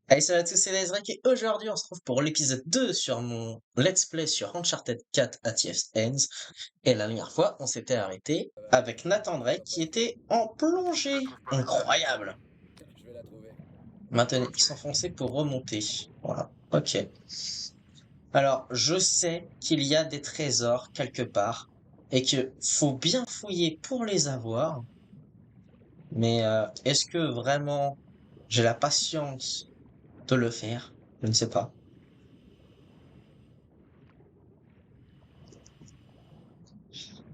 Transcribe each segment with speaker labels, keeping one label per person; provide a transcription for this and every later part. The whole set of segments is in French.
Speaker 1: Allez, salut à tous, c'est Nezrek et aujourd'hui on se trouve pour l'épisode 2 sur mon Let's Play sur Uncharted 4 at Thief's Ends. Et la dernière fois, on s'était arrêté avec Nathan Drake qui était en plongée. Incroyable! Maintenant, il s'enfonçait pour remonter. Voilà, ok. Alors, je sais qu'il y a des trésors quelque part et que faut bien fouiller pour les avoir. Mais est-ce que vraiment j'ai la patience de le faire? Je ne sais pas.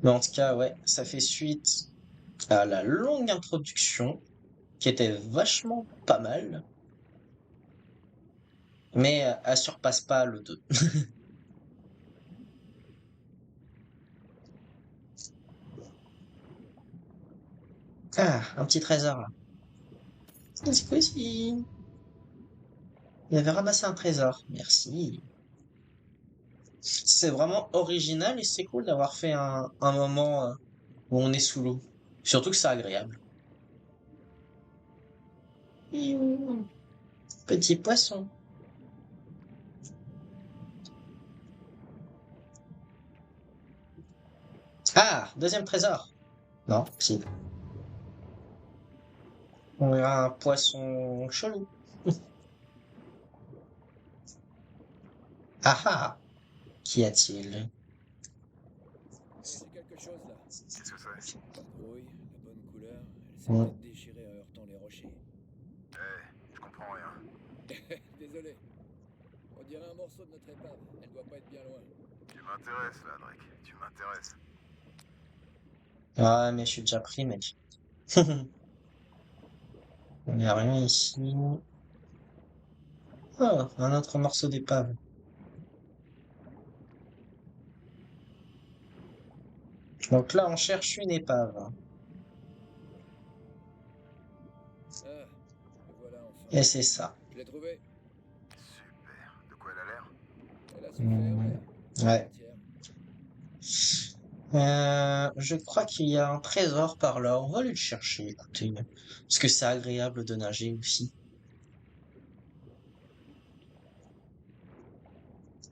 Speaker 1: Mais en tout cas, ouais, ça fait suite à la longue introduction qui était vachement pas mal, mais elle surpasse pas le 2. Ah, un petit trésor là. C'est possible. Il avait ramassé un trésor. Merci. C'est vraiment original et c'est cool d'avoir fait un moment où on est sous l'eau. Surtout que c'est agréable. Miou. Petit poisson. Ah, deuxième trésor. Non, si. On verra un poisson chelou. Ah ah. Qu'y a-t-il?
Speaker 2: J'ai quelque chose là.
Speaker 3: Qu'est-ce que c'est?
Speaker 2: Pas de rouille, la bonne couleur, elle s'est
Speaker 1: Hmm.
Speaker 2: peut-être déchirée en heurtant les rochers.
Speaker 3: Je comprends rien.
Speaker 2: Désolé. On dirait un morceau de notre épave. Elle doit pas être bien loin.
Speaker 3: Tu m'intéresses là, Drake. Tu m'intéresses.
Speaker 1: Ah, mais je suis déjà pris, mec. Il n'y a rien ici. Oh, un autre morceau d'épave. Donc là, on cherche une épave.
Speaker 2: Ah, le voilà enfin.
Speaker 1: Et c'est ça.
Speaker 2: Je l'ai trouvée.
Speaker 3: Super. De quoi elle a l'air?
Speaker 2: Elle a souffert,
Speaker 1: Hmm,
Speaker 2: mais
Speaker 1: ouais.
Speaker 2: entière.
Speaker 1: Je crois qu'il y a un trésor par là. On va aller le chercher, écoutez. Parce que c'est agréable de nager aussi.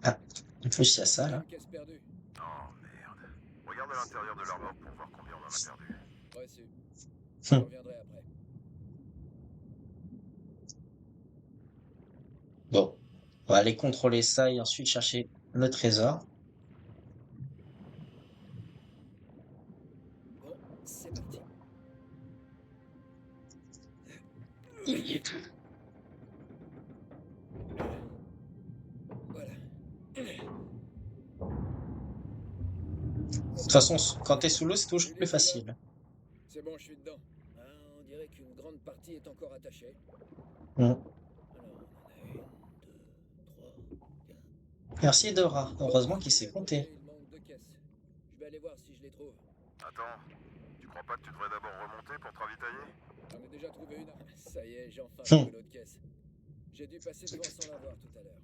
Speaker 1: Ah, en plus, il y a ça,
Speaker 2: Il y a
Speaker 1: là.
Speaker 2: une caisse perdue.
Speaker 3: Oh merde. Regarde à l'intérieur de l'armoire pour voir combien on en a perdu.
Speaker 2: Reçu. Je
Speaker 1: Hum.
Speaker 2: reviendrai après.
Speaker 1: Bon. On va aller contrôler ça et ensuite chercher le trésor.
Speaker 2: Bon, c'est parti. Voilà.
Speaker 1: De toute façon, quand t'es sous l'eau, c'est toujours
Speaker 2: Il
Speaker 1: plus
Speaker 2: est où là?
Speaker 1: facile.
Speaker 2: C'est bon, je suis dedans. Ah, on dirait qu'une grande partie est encore attachée.
Speaker 1: Hum.
Speaker 2: Alors, on en a une, deux, trois, quatre.
Speaker 1: Merci, Dora.
Speaker 2: Bon,
Speaker 1: Heureusement qu'il
Speaker 2: c'est
Speaker 1: sait
Speaker 2: près de
Speaker 1: compter.
Speaker 2: boucler, il manque 2 caisses. Je vais aller voir si je les trouve.
Speaker 3: Attends. Tu crois pas que tu devrais d'abord remonter pour te ravitailler?
Speaker 2: J'en ai déjà trouvé une. Ça y est, j'ai enfin
Speaker 1: Hum.
Speaker 2: trouvé l'autre caisse. J'ai dû passer devant sans la voir tout à l'heure.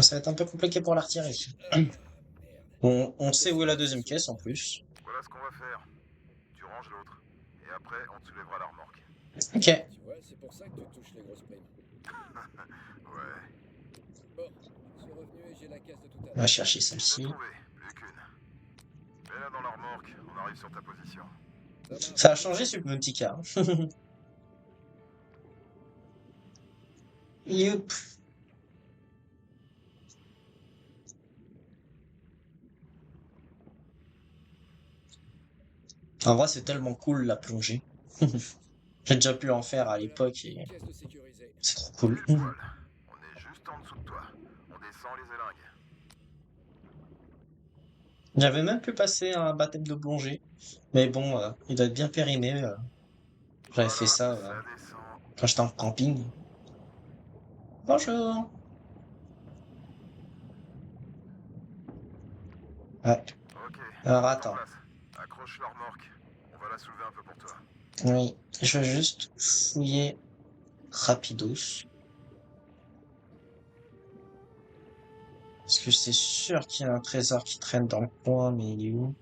Speaker 1: Ça va être un peu compliqué pour l'artillerie.
Speaker 2: Ah, merde.
Speaker 1: On
Speaker 2: La
Speaker 1: sait
Speaker 2: caisse
Speaker 1: où est la
Speaker 2: forte, c'est
Speaker 1: deuxième
Speaker 2: sous la
Speaker 1: caisse en
Speaker 2: terre.
Speaker 1: plus.
Speaker 3: Voilà ce qu'on va faire. Tu ranges l'autre. Et après, on te soulèvera la remorque.
Speaker 1: Ok.
Speaker 2: Tu vois, c'est pour ça que tu touches les grosses primes.
Speaker 3: Ouais.
Speaker 2: Bon, je suis revenu et j'ai la caisse de tout à
Speaker 1: On va
Speaker 2: l'heure.
Speaker 1: chercher
Speaker 3: Je l'ai
Speaker 1: celle-ci.
Speaker 3: trouvé. Plus qu'une. Mets-la dans la remorque. On arrive sur ta position.
Speaker 2: Ça marche,
Speaker 1: Ça a
Speaker 2: c'est
Speaker 1: changé
Speaker 2: parti.
Speaker 1: ce petit cas. Youp. En vrai, c'est tellement cool la plongée. J'ai déjà pu en faire à
Speaker 2: Voilà,
Speaker 1: l'époque
Speaker 2: une
Speaker 1: et
Speaker 2: caisse de sécurisée.
Speaker 1: c'est trop cool.
Speaker 3: Pile poil. On est juste en dessous de toi. On descend les élingues.
Speaker 1: J'avais même pu passer un baptême de plongée. Mais bon, il doit être bien périmé. J'avais fait
Speaker 3: Voilà,
Speaker 1: ça
Speaker 3: ça descend.
Speaker 1: quand j'étais en camping. Bonjour. Ouais.
Speaker 3: Ok,
Speaker 1: Alors
Speaker 3: mets-toi en
Speaker 1: attends.
Speaker 3: place. Accroche la remorque. On va la soulever un peu pour toi.
Speaker 1: Oui. Je vais juste fouiller rapidos. Parce que c'est sûr qu'il y a un trésor qui traîne dans le coin, mais il est où?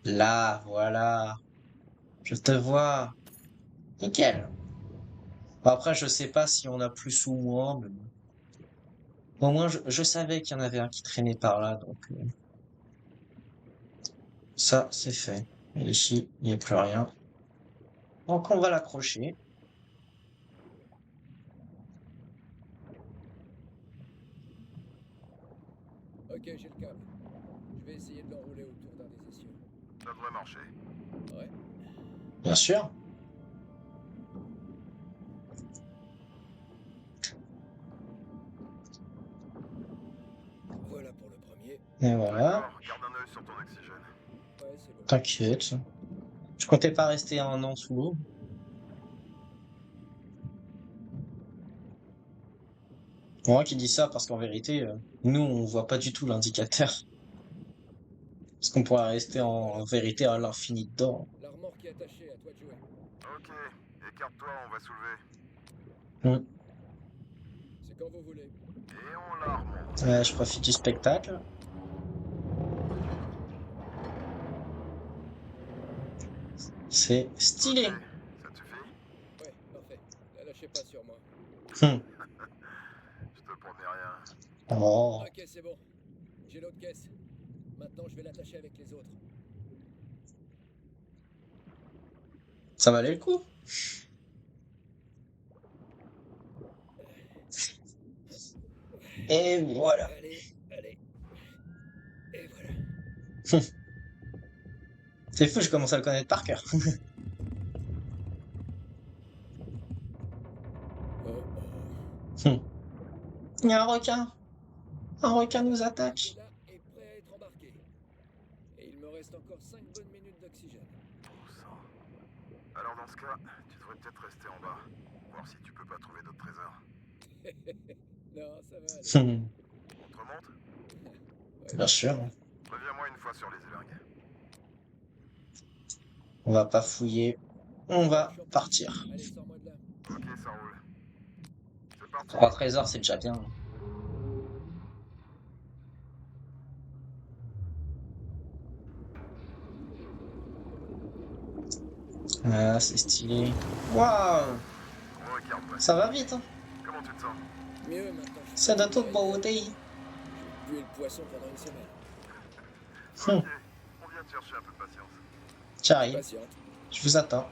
Speaker 1: Là, voilà. Je te vois. Nickel. Bon, après, je sais pas si on a plus ou moins, mais bon. Au moins, je savais qu'il y en avait un qui traînait par là, donc ça, c'est fait. Et ici, il n'y a plus rien. Donc, on va l'accrocher.
Speaker 2: Ok, j'ai le câble. Je vais essayer de l'enrouler autour d'un des essieux.
Speaker 3: Ça devrait marcher.
Speaker 2: Ouais.
Speaker 1: Bien sûr.
Speaker 2: Voilà pour le premier.
Speaker 1: Et voilà.
Speaker 3: D'accord, garde un œil sur ton oxygène.
Speaker 2: Ouais, c'est bon.
Speaker 1: T'inquiète. Je comptais pas rester un an sous l'eau. Moi qui dis ça parce qu'en vérité, nous, on voit pas du tout l'indicateur. Parce qu'on pourrait rester en vérité à l'infini dedans.
Speaker 2: La remorque est attachée, à toi de jouer.
Speaker 3: Ok, écarte-toi, on va soulever.
Speaker 1: Hmm.
Speaker 2: C'est quand vous voulez.
Speaker 3: Et on la remonte.
Speaker 1: Ouais, je profite du spectacle. C'est stylé.
Speaker 3: Ok, ça te suffit?
Speaker 2: Ouais, parfait. La lâchez pas sur moi.
Speaker 1: Hmm.
Speaker 3: Je te promets rien.
Speaker 1: Oh,
Speaker 2: Ok, c'est bon. J'ai l'autre caisse. Maintenant, je vais l'attacher avec les autres.
Speaker 1: ça valait le coup. Et voilà.
Speaker 2: Allez, allez. Et voilà.
Speaker 1: C'est fou, je commence à le connaître par cœur.
Speaker 2: Oh, oh.
Speaker 1: Hmm. Il y a un requin. Un requin nous
Speaker 2: Le
Speaker 1: attaque.
Speaker 2: gars est prêt à être embarqué. Et il me reste encore 5 bonnes minutes d'oxygène.
Speaker 3: Bon sang. Alors dans ce cas, tu devrais peut-être rester en bas. Voir si tu peux pas trouver d'autres trésors.
Speaker 2: Non, ça va aller.
Speaker 1: Hmm.
Speaker 3: On te remonte?
Speaker 2: Ouais,
Speaker 1: Bien sûr.
Speaker 3: Reviens-moi une fois sur les élingues.
Speaker 1: On va pas fouiller. On va
Speaker 2: je suis en place.
Speaker 1: partir.
Speaker 2: Allez, sors-moi de là.
Speaker 3: Ok, ça roule. C'est parti.
Speaker 1: 3 trésors, c'est déjà bien. Ah, c'est stylé. Waouh,
Speaker 3: Regarde-moi.
Speaker 1: ça va vite, hein.
Speaker 3: Comment tu te sens?
Speaker 2: Mieux maintenant. que je
Speaker 1: C'est de
Speaker 2: suis
Speaker 1: toute
Speaker 2: prêt.
Speaker 1: beauté.
Speaker 2: J'ai bué le poisson pendant une semaine.
Speaker 3: Ok, on vient te chercher un peu de patience.
Speaker 1: J'arrive,
Speaker 2: Patiente.
Speaker 1: je vous attends.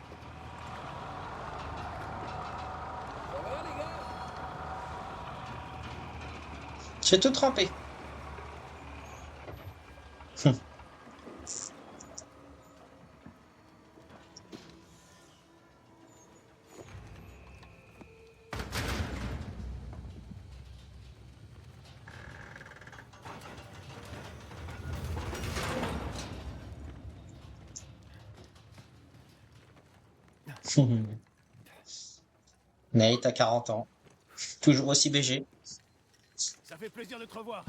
Speaker 2: Ça va, les gars?
Speaker 1: J'ai tout trempé. Nate a 40 ans. Toujours aussi BG.
Speaker 4: Ça fait plaisir de te revoir.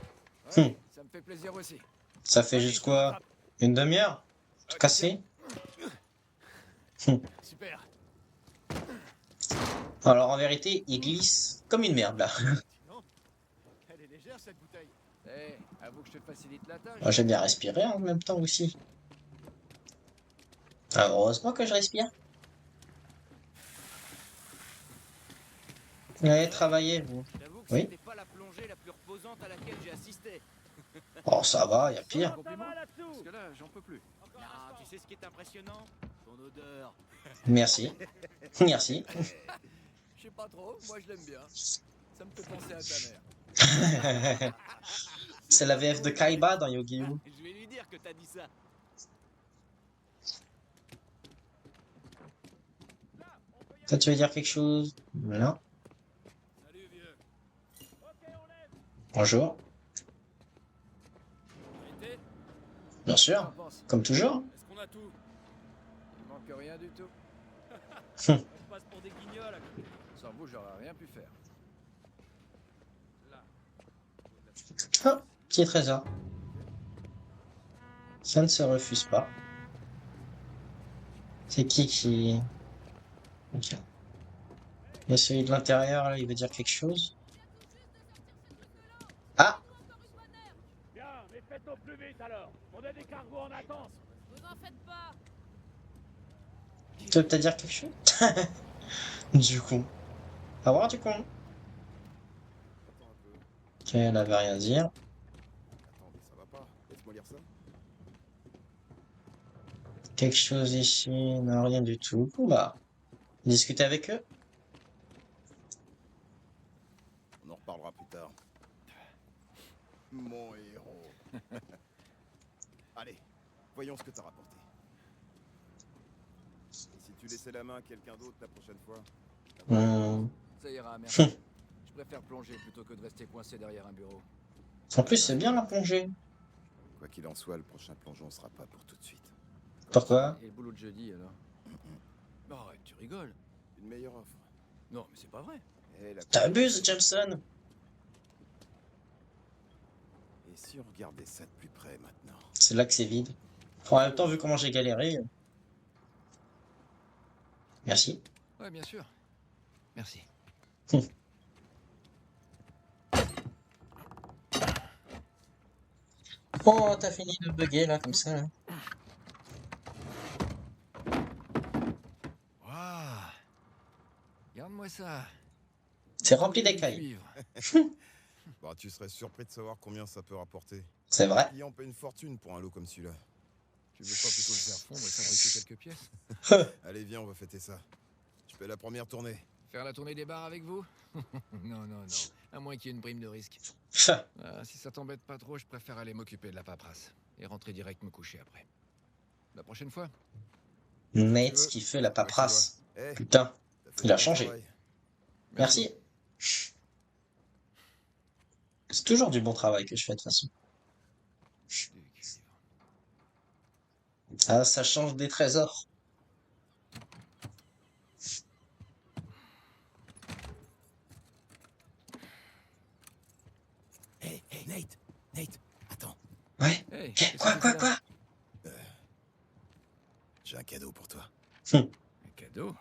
Speaker 2: Ouais, ça me fait plaisir aussi.
Speaker 1: Ça fait juste quoi? Une demi-heure? Tout cassé?
Speaker 4: Super.
Speaker 1: Alors en vérité, il glisse comme une merde là.
Speaker 4: Sinon, elle est légère cette bouteille.
Speaker 2: Eh, avoue que je te facilite la tâche.
Speaker 1: Moi, j'aime bien respirer en même temps aussi. Ah, heureusement que je respire. Allez, travaillez, vous.
Speaker 5: J'avoue que
Speaker 1: Oui.
Speaker 5: c'était pas la plongée la plus reposante à laquelle j'ai assisté.
Speaker 1: Oh, ça va, y a pire.
Speaker 4: Compliment.
Speaker 2: Parce que là, j'en peux plus.
Speaker 5: Non, tu sais ce qui est impressionnant? Ton odeur.
Speaker 1: Merci. Merci.
Speaker 2: Je sais pas trop, moi je l'aime bien. Ça me fait penser à ta mère.
Speaker 1: C'est la VF de Kaiba dans Yu-Gi-Oh!
Speaker 5: Je vais lui dire que t'as dit ça.
Speaker 1: Toi, tu veux dire quelque chose? Non.
Speaker 2: Salut, vieux.
Speaker 1: Bonjour.
Speaker 2: Vérité?
Speaker 1: Bien sûr.
Speaker 2: Qu'en penses?
Speaker 1: Comme toujours.
Speaker 2: Est-ce qu'on a tout? Il manque rien du tout.
Speaker 5: On passe pour des guignols à côté.
Speaker 2: Sans vous, j'aurais rien pu faire.
Speaker 1: Ah, petit trésor. Ça ne se refuse pas. C'est qui... Ok. Il y a celui de l'intérieur, là, il veut dire quelque chose. Ah!
Speaker 4: Bien, mais faites au plus vite alors. On a des cargos en attente.
Speaker 6: Vous en faites pas.
Speaker 1: Tu veux peut-être dire quelque chose? Du coup. Au revoir, du coup.
Speaker 3: Attends un peu.
Speaker 1: Ok, elle avait rien à dire.
Speaker 3: Attends, mais ça va pas. Laisse-moi lire ça.
Speaker 1: Quelque chose ici? Non, rien du tout. Bon, bah, discuter avec eux.
Speaker 3: On en reparlera plus tard. Mon héros. Allez, voyons ce que t'as rapporté. Et si tu laissais la main à quelqu'un d'autre la prochaine fois?
Speaker 1: Hmm.
Speaker 5: Ça ira, merci. Je préfère plonger plutôt que de rester coincé derrière un bureau.
Speaker 1: En plus, c'est bien la plongée.
Speaker 3: Quoi qu'il en soit, le prochain plongeon sera pas pour tout de suite.
Speaker 1: Pourquoi?
Speaker 5: Et le boulot de jeudi, alors? Bah, arrête, tu rigoles.
Speaker 3: Une meilleure offre.
Speaker 5: Non, mais c'est pas vrai.
Speaker 3: Eh, la
Speaker 1: T'abuses, Jameson.
Speaker 3: Et si on regardait ça de plus près maintenant?
Speaker 1: C'est là que c'est vide. En même temps, vu comment j'ai galéré. Merci.
Speaker 5: Ouais, bien sûr. Merci.
Speaker 1: Oh, t'as fini de bugger là, comme ça, là.
Speaker 5: Waouh! Regarde-moi ça.
Speaker 1: C'est rempli
Speaker 5: Du
Speaker 1: d'écailles.
Speaker 5: cuivre.
Speaker 3: Bah, tu serais surpris de savoir combien ça peut rapporter.
Speaker 1: C'est vrai.
Speaker 3: Les clients paient une fortune pour un lot comme celui-là.
Speaker 5: Tu veux pas plutôt le faire fondre et fabriquer quelques pièces?
Speaker 3: Allez, viens, on va fêter ça. Je fais la première tournée.
Speaker 5: Faire la tournée des bars avec vous? Non, non, non. À moins qu'il y ait une prime de risque. Ah, si ça t'embête pas trop, je préfère aller m'occuper de la paperasse. Et rentrer direct me coucher après. La prochaine fois?
Speaker 1: Nate qui fait la paperasse.
Speaker 3: Eh,
Speaker 1: Putain,
Speaker 3: t'as fait
Speaker 1: il
Speaker 3: du
Speaker 1: a
Speaker 3: bon
Speaker 1: changé.
Speaker 3: travail.
Speaker 1: Merci. C'est toujours du bon travail que je fais de toute façon.
Speaker 5: Du cuivre.
Speaker 1: Ah, ça change des trésors.
Speaker 3: Hey, hey, Nate! Nate, attends.
Speaker 1: Ouais.
Speaker 5: Hey,
Speaker 1: Eh, quoi, quoi, quoi?
Speaker 3: J'ai un cadeau pour toi.
Speaker 5: Un cadeau?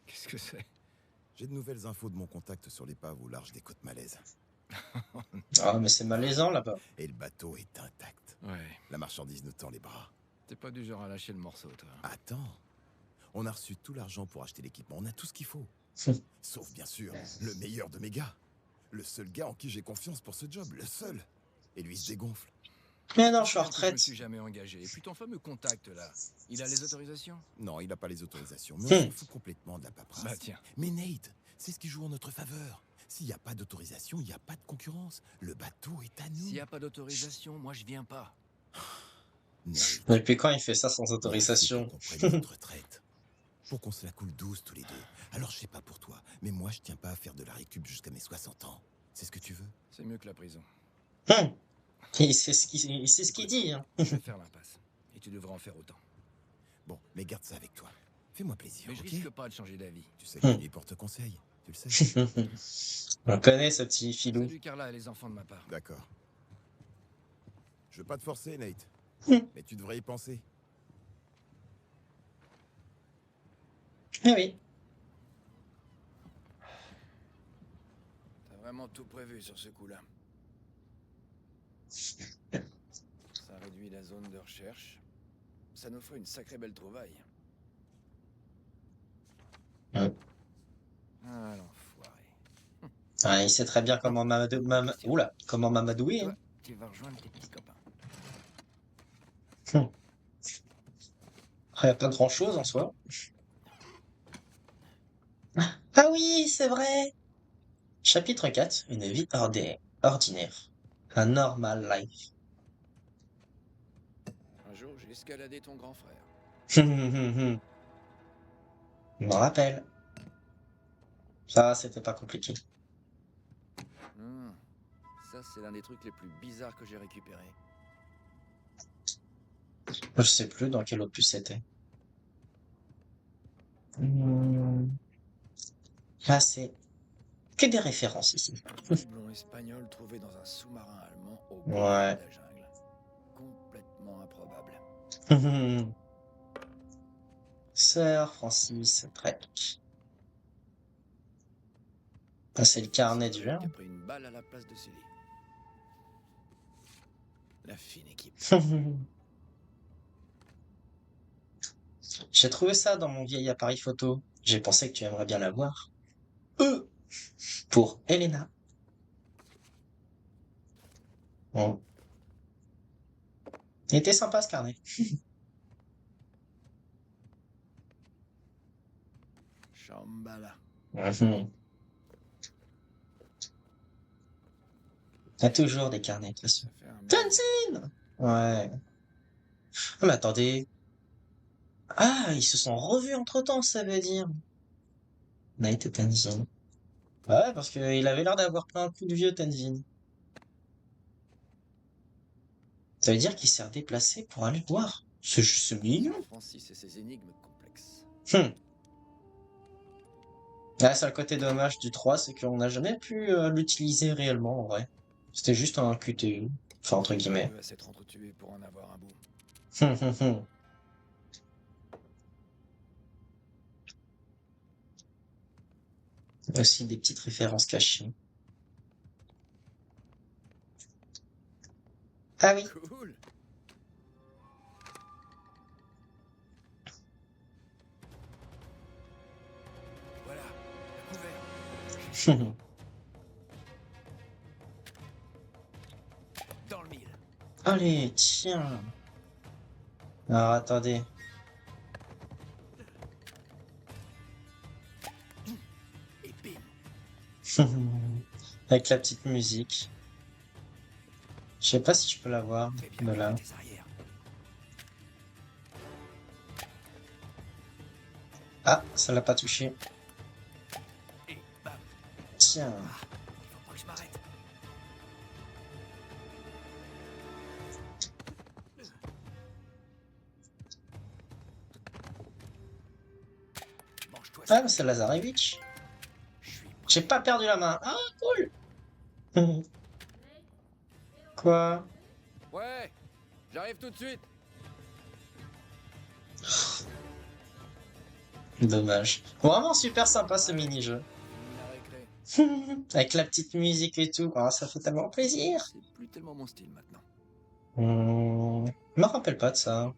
Speaker 5: Qu'est-ce que c'est?
Speaker 3: J'ai de nouvelles infos de mon contact sur l'épave au large des côtes malaises.
Speaker 1: Ah, mais c'est malaisant là-bas.
Speaker 3: Et le bateau est intact.
Speaker 5: Ouais.
Speaker 3: La marchandise nous tend les bras.
Speaker 5: T'es pas du genre à lâcher le morceau, toi.
Speaker 3: Attends. On a reçu tout l'argent pour acheter l'équipement. On a tout ce qu'il faut. Sauf, bien sûr, le meilleur de mes gars. Le seul gars en qui j'ai confiance pour ce job. Le seul. Et lui, il se dégonfle.
Speaker 1: Mais non, je suis en
Speaker 5: Je me
Speaker 1: retraite.
Speaker 5: suis jamais engagé. Et puis ton fameux contact, là, il a les autorisations?
Speaker 3: Non, il n'a pas les autorisations. Mais on s'en fout complètement de la paperasse.
Speaker 5: Bah tiens.
Speaker 3: Mais Nate, c'est ce qui joue en notre faveur. S'il n'y a pas d'autorisation, il n'y a pas de concurrence. Le bateau est à nous.
Speaker 5: S'il y a pas d'autorisation, moi je viens pas.
Speaker 3: Nate,
Speaker 1: Depuis quand il fait ça sans
Speaker 3: on a fait
Speaker 1: autorisation?
Speaker 3: pour qu'on prenne notre retraite. Pour qu'on se la coule douce tous les deux. Alors je sais pas pour toi, mais moi je tiens pas à faire de la récup jusqu'à mes 60 ans. C'est ce que tu veux?
Speaker 5: C'est mieux que la prison.
Speaker 1: Hum. Il sait ce qu'il dit. Hein.
Speaker 5: Je vais faire l'impasse. Et tu devrais en faire autant.
Speaker 3: Bon, mais garde ça avec toi. Fais-moi plaisir,
Speaker 5: Mais je
Speaker 3: ok?
Speaker 5: risque pas de changer d'avis.
Speaker 3: Tu sais qu'il y porte conseil, tu le sais.
Speaker 1: On connaît ce petit filou.
Speaker 5: Salut Carla et les enfants de ma part.
Speaker 3: D'accord. Je veux pas te forcer, Nate. Mais tu devrais y penser.
Speaker 1: Eh oui.
Speaker 5: T'as vraiment tout prévu sur ce coup-là. Ça réduit la zone de recherche. Ça nous ferait une sacrée belle trouvaille.
Speaker 1: Ouais.
Speaker 5: Ah, l'enfoiré.
Speaker 1: Ah, il sait très bien comment comment m'amadouer.
Speaker 5: Toi,
Speaker 1: Hein.
Speaker 5: tu vas rejoindre tes petits copains.
Speaker 1: Il n'y a pas grand-chose en soi. Ah oui, c'est vrai. Chapitre 4. Une vie ordinaire. Un normal life.
Speaker 5: Un jour, j'ai escaladé ton grand frère.
Speaker 1: Je me rappelle. Ça, c'était pas compliqué.
Speaker 5: Ça, c'est l'un des trucs les plus bizarres que j'ai récupérés.
Speaker 1: Je sais plus dans quel opus c'était. Là, c'est que des références ici.
Speaker 5: Un doublon espagnol trouvé dans un sous-marin allemand au bout
Speaker 1: Ouais.
Speaker 5: de la jungle. Complètement improbable.
Speaker 1: Sir Francis Drake. Ah, c'est le carnet du
Speaker 5: Qui
Speaker 1: verre.
Speaker 5: a pris une balle à la place de Célie. La fine équipe.
Speaker 1: J'ai trouvé ça dans mon vieil appareil photo. J'ai pensé que tu aimerais bien l'avoir. Pour Elena. Bon. Il était sympa ce carnet.
Speaker 5: Shambhala.
Speaker 1: Mhm. Il y a toujours des carnets, de toute façon.
Speaker 5: Ça fait un mec.
Speaker 1: Tenzin! Ouais. Ah, mais attendez. Ah, ils se sont revus entre-temps, ça veut dire. Night et Tenzin. Ouais, parce qu'il avait l'air d'avoir pris un coup de vieux, Tenzin. Ça veut dire qu'il s'est redéplacé pour aller voir. C'est juste mignon.
Speaker 5: Francis et ses énigmes complexes.
Speaker 1: Hum. Ah, c'est le côté dommage du 3, c'est qu'on n'a jamais pu l'utiliser réellement, en vrai. C'était juste un QTE. Enfin, entre guillemets.
Speaker 5: Il va s'être entretué pour en avoir un bout.
Speaker 1: Hum, hum, hum. Il y a aussi des petites références cachées. Ah oui.
Speaker 5: Cool. Voilà, couvert. Dans le mille.
Speaker 1: Allez, tiens. Alors, attendez.
Speaker 5: Et bim.
Speaker 1: Avec la petite musique. Je sais pas si je peux la voir
Speaker 5: Fais bien
Speaker 1: de là.
Speaker 5: avec tes arrières.
Speaker 1: Ah, ça l'a pas touché.
Speaker 5: Et bam.
Speaker 1: Tiens.
Speaker 5: Il faut pas que je m'arrête. Mange-toi ça.
Speaker 1: Ah, mais c'est Lazarevich.
Speaker 5: Je suis
Speaker 1: J'ai pas perdu la main. Ah, cool. Quoi?
Speaker 5: Ouais, j'arrive tout de suite.
Speaker 1: Dommage. Vraiment super sympa ce mini-jeu.
Speaker 5: Fini la récré.
Speaker 1: Avec la petite musique et tout. Ah, ça fait tellement plaisir.
Speaker 5: C'est plus tellement mon style maintenant.
Speaker 1: Je me rappelle pas de ça.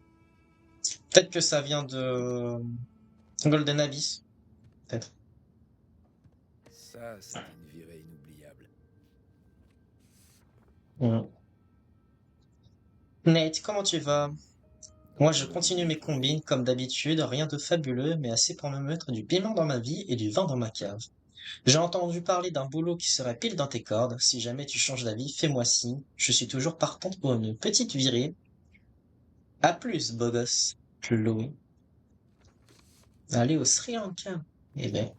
Speaker 1: Peut-être que ça vient de Golden Abyss. Peut-être.
Speaker 5: Ça, c'est une virée inoubliable.
Speaker 1: Hmm. Nate, comment tu vas? Moi, je continue mes combines comme d'habitude, rien de fabuleux, mais assez pour me mettre du piment dans ma vie et du vin dans ma cave. J'ai entendu parler d'un boulot qui serait pile dans tes cordes. Si jamais tu changes d'avis, fais-moi signe. Je suis toujours partante pour une petite virée. À plus, beau gosse. Chloé. Aller au Sri Lanka. Eh ben,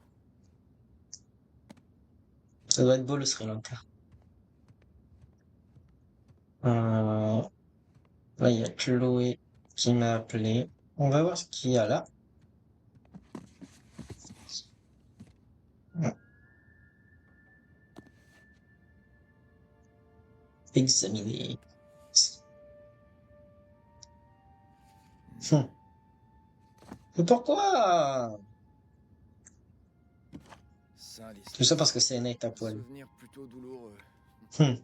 Speaker 1: ça doit être beau le Sri Lanka. Euh, Là, il y a Chloé qui m'a appelé. On va voir ce qu'il y a là. Examiner. Hum. Mais pourquoi?
Speaker 5: Ça,
Speaker 1: Tout ça parce que c'est Nate à poil.
Speaker 5: Souvenir plutôt douloureux.
Speaker 1: Hum.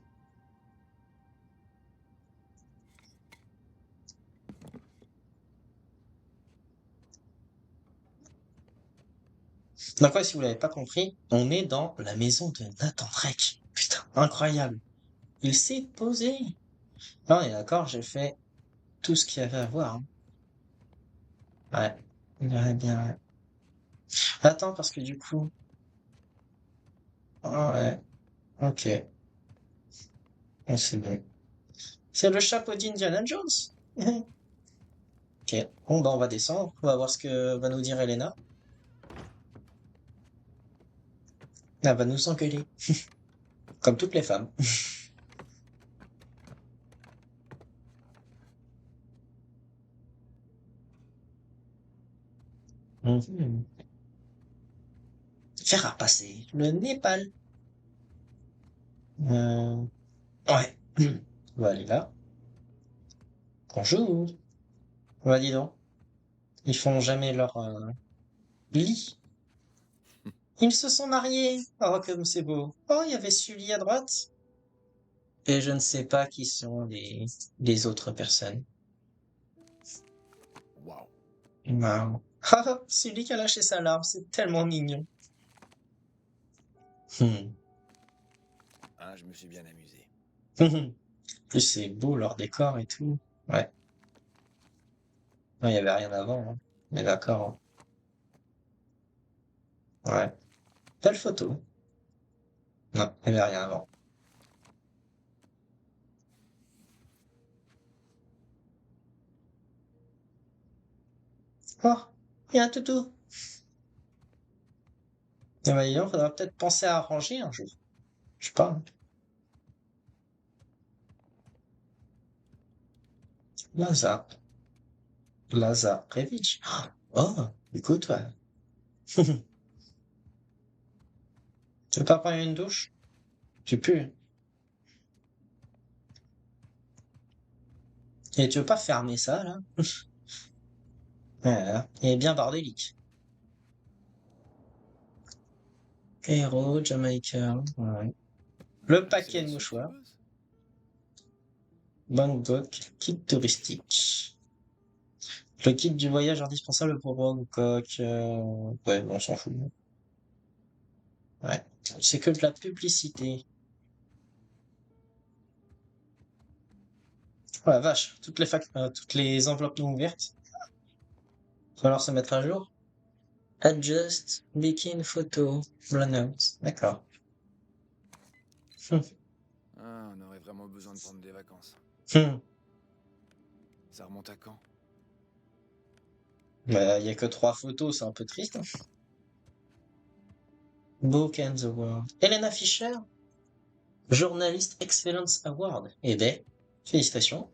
Speaker 1: Donc ouais, si vous l'avez pas compris, on est dans la maison de Nathan Drake. Putain, incroyable. Il s'est posé. Non, et d'accord, j'ai fait tout ce qu'il y avait à voir. Hein. Ouais, il verrait bien. Ouais. Attends, parce que du coup... Ah ouais, ok. Ah, c'est bon. C'est le chapeau d'Indiana Jones. Ok, bon bah on va descendre. On va voir ce que va nous dire Elena. Elle va nous engueuler. Comme toutes les femmes. Mhm. Faire à passer le Népal. Euh, Ouais. On va aller là. Bonjour. Ouais, dis donc. Ils font jamais leur lit. Ils se sont mariés. Oh, comme c'est beau. Oh, il y avait Sully à droite. Et je ne sais pas qui sont les autres personnes.
Speaker 3: Waouh.
Speaker 1: Marrant. Ah, c'est lui qui a lâché sa larme, c'est tellement mignon. Hmm.
Speaker 5: Ah, je me suis bien amusé.
Speaker 1: En plus, c'est beau leur décor et tout. Ouais. Non, il y avait rien avant, hein. Mais d'accord, hein. Ouais. Belle photo. Non, il y avait rien avant. Oh, il y a un toutou. Eh ben, dis donc, faudra peut-être penser à arranger un jour. Je sais pas, hein. Lazare. Lazarevich. Oh, écoute, ouais. Tu veux pas prendre une douche? Tu peux. Et tu veux pas fermer ça, là? Voilà. Il est bien bordélique. Héros, Jamaïcain. Ouais. Le
Speaker 5: Ah, c'est
Speaker 1: paquet de
Speaker 5: là-dessus que tu
Speaker 1: mouchoirs.
Speaker 5: bosses?
Speaker 1: Bangkok, kit touristique. Le kit du voyage indispensable pour Bangkok. Ouais, bon, on s'en fout. Ouais. C'est que de la publicité. Oh la vache, toutes les enveloppes non ouvertes. Va falloir se mettre à jour. Adjust, begin photo, runout. D'accord.
Speaker 5: Ah, on aurait vraiment besoin de prendre des vacances.
Speaker 1: Hmm.
Speaker 5: Ça remonte à quand?
Speaker 1: Bah, y a que 3 photos, c'est un peu triste, hein. Book and the World. Helena Fischer, Journalist Excellence Award. Eh ben, félicitations.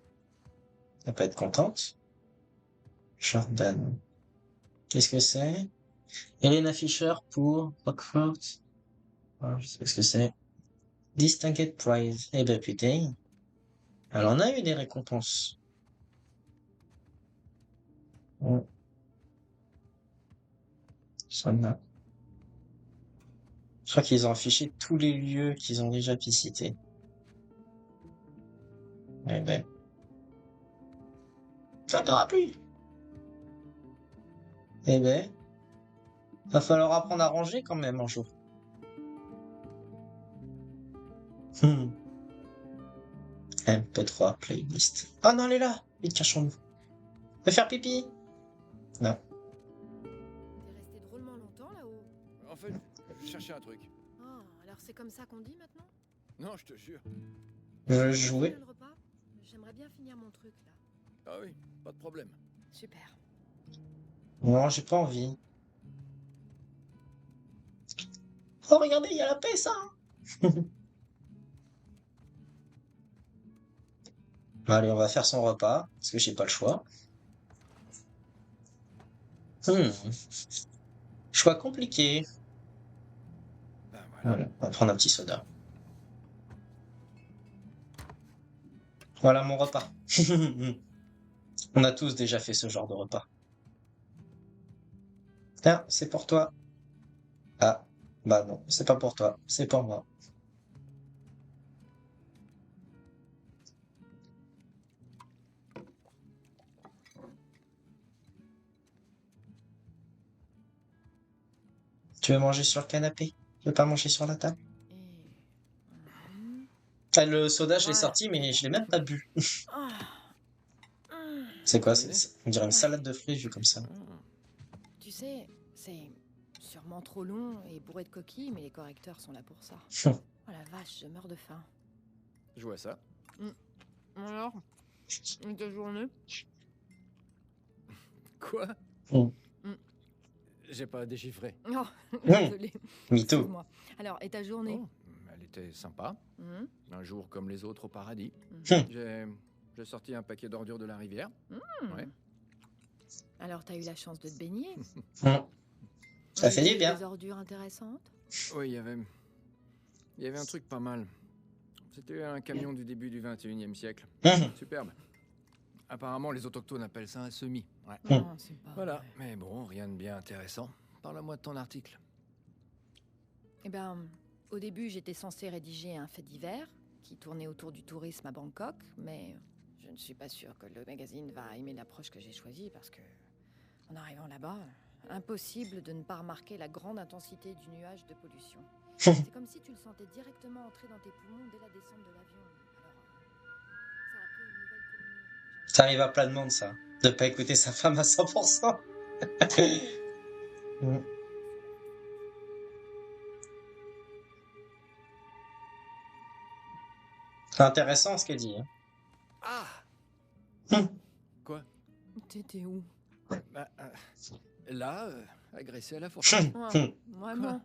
Speaker 1: Elle peut être contente. Jordan. Qu'est-ce que c'est? Helena Fischer pour Rockford. Ah, je sais pas ce que c'est. Distinguished Prize. Eh ben, putain. Elle en a eu des récompenses. Hmm. Ça en a. Je crois qu'ils ont affiché tous les lieux qu'ils ont déjà visités. Eh ben, ça t'aura plu. Eh ben, va falloir apprendre à ranger quand même un jour. Hmm. MP3 playlist. Oh non, elle est là. Vite, cachons-nous. Va faire pipi. Non.
Speaker 6: T'es resté drôlement longtemps là-haut.
Speaker 5: En fait, je cherchais un truc.
Speaker 6: Oh, alors c'est comme ça qu'on dit maintenant?
Speaker 5: Non, je te jure.
Speaker 1: Je
Speaker 6: Tu
Speaker 1: jouais.
Speaker 6: viens le repas? J'aimerais bien finir mon truc là.
Speaker 5: Ah oui, pas de problème.
Speaker 6: Super.
Speaker 1: Non, j'ai pas envie. Oh, regardez, il y a la paix, ça. Allez, on va faire son repas, parce que j'ai pas le choix. Hmm. Choix compliqué.
Speaker 5: Ben voilà.
Speaker 1: Voilà, on va prendre un petit soda. Voilà mon repas. On a tous déjà fait ce genre de repas. Tiens, c'est pour toi. Ah, bah non, c'est pas pour toi, c'est pour moi. Tu veux manger sur le canapé? Tu veux pas manger sur la table?
Speaker 6: Et... Mhm.
Speaker 1: Ah, le soda, je l'ai
Speaker 6: Voilà.
Speaker 1: sorti, mais je l'ai même pas bu.
Speaker 6: Ah. Hum.
Speaker 1: C'est quoi?
Speaker 5: Terminé?
Speaker 1: On dirait une
Speaker 6: Ouais.
Speaker 1: salade de fruits vue comme ça.
Speaker 6: Tu sais, c'est sûrement trop long et bourré de coquilles, mais les correcteurs sont là pour ça. Oh la vache, je meurs de faim.
Speaker 5: Je vois ça.
Speaker 6: Alors, et ta journée?
Speaker 5: Quoi?
Speaker 1: Mm.
Speaker 5: J'ai pas déchiffré.
Speaker 6: Oh, désolé.
Speaker 1: Mytho.
Speaker 6: Excuse-moi. Alors, et ta journée?
Speaker 5: Oh, elle était sympa.
Speaker 6: Hum,
Speaker 5: Un jour comme les autres au paradis.
Speaker 6: hum.
Speaker 5: J'ai sorti un paquet d'ordures de la rivière. Ouais.
Speaker 6: Alors, t'as eu la chance de te baigner?
Speaker 1: Mm. Ça fait
Speaker 6: T'as
Speaker 1: du
Speaker 6: eu
Speaker 1: bien.
Speaker 6: Des ordures intéressantes?
Speaker 5: Oui, il y avait un truc pas mal. C'était un camion du début du 21e siècle.
Speaker 1: Mhm.
Speaker 5: Superbe. Apparemment, les autochtones appellent ça un semis. Ouais.
Speaker 6: Non, c'est pas
Speaker 5: Voilà.
Speaker 6: vrai.
Speaker 5: Mais bon, rien de bien intéressant. Parle-moi de ton article.
Speaker 6: Eh ben, au début, j'étais censée rédiger un fait divers qui tournait autour du tourisme à Bangkok, mais je ne suis pas sûre que le magazine va aimer l'approche que j'ai choisie parce que En arrivant là-bas, impossible de ne pas remarquer la grande intensité du nuage de pollution. C'est comme si tu le sentais directement entrer dans tes poumons dès la descente de l'avion. Alors, ça a pris une nouvelle tournure.
Speaker 1: Ça arrive à plein de monde, ça. De pas écouter sa femme à 100%. Mm. C'est intéressant ce qu'elle dit. Hein.
Speaker 5: Ah.
Speaker 1: Hmm.
Speaker 5: Quoi?
Speaker 6: T'étais où?
Speaker 5: Bah, là, agressé à la fourchette.
Speaker 6: Ouais, vraiment.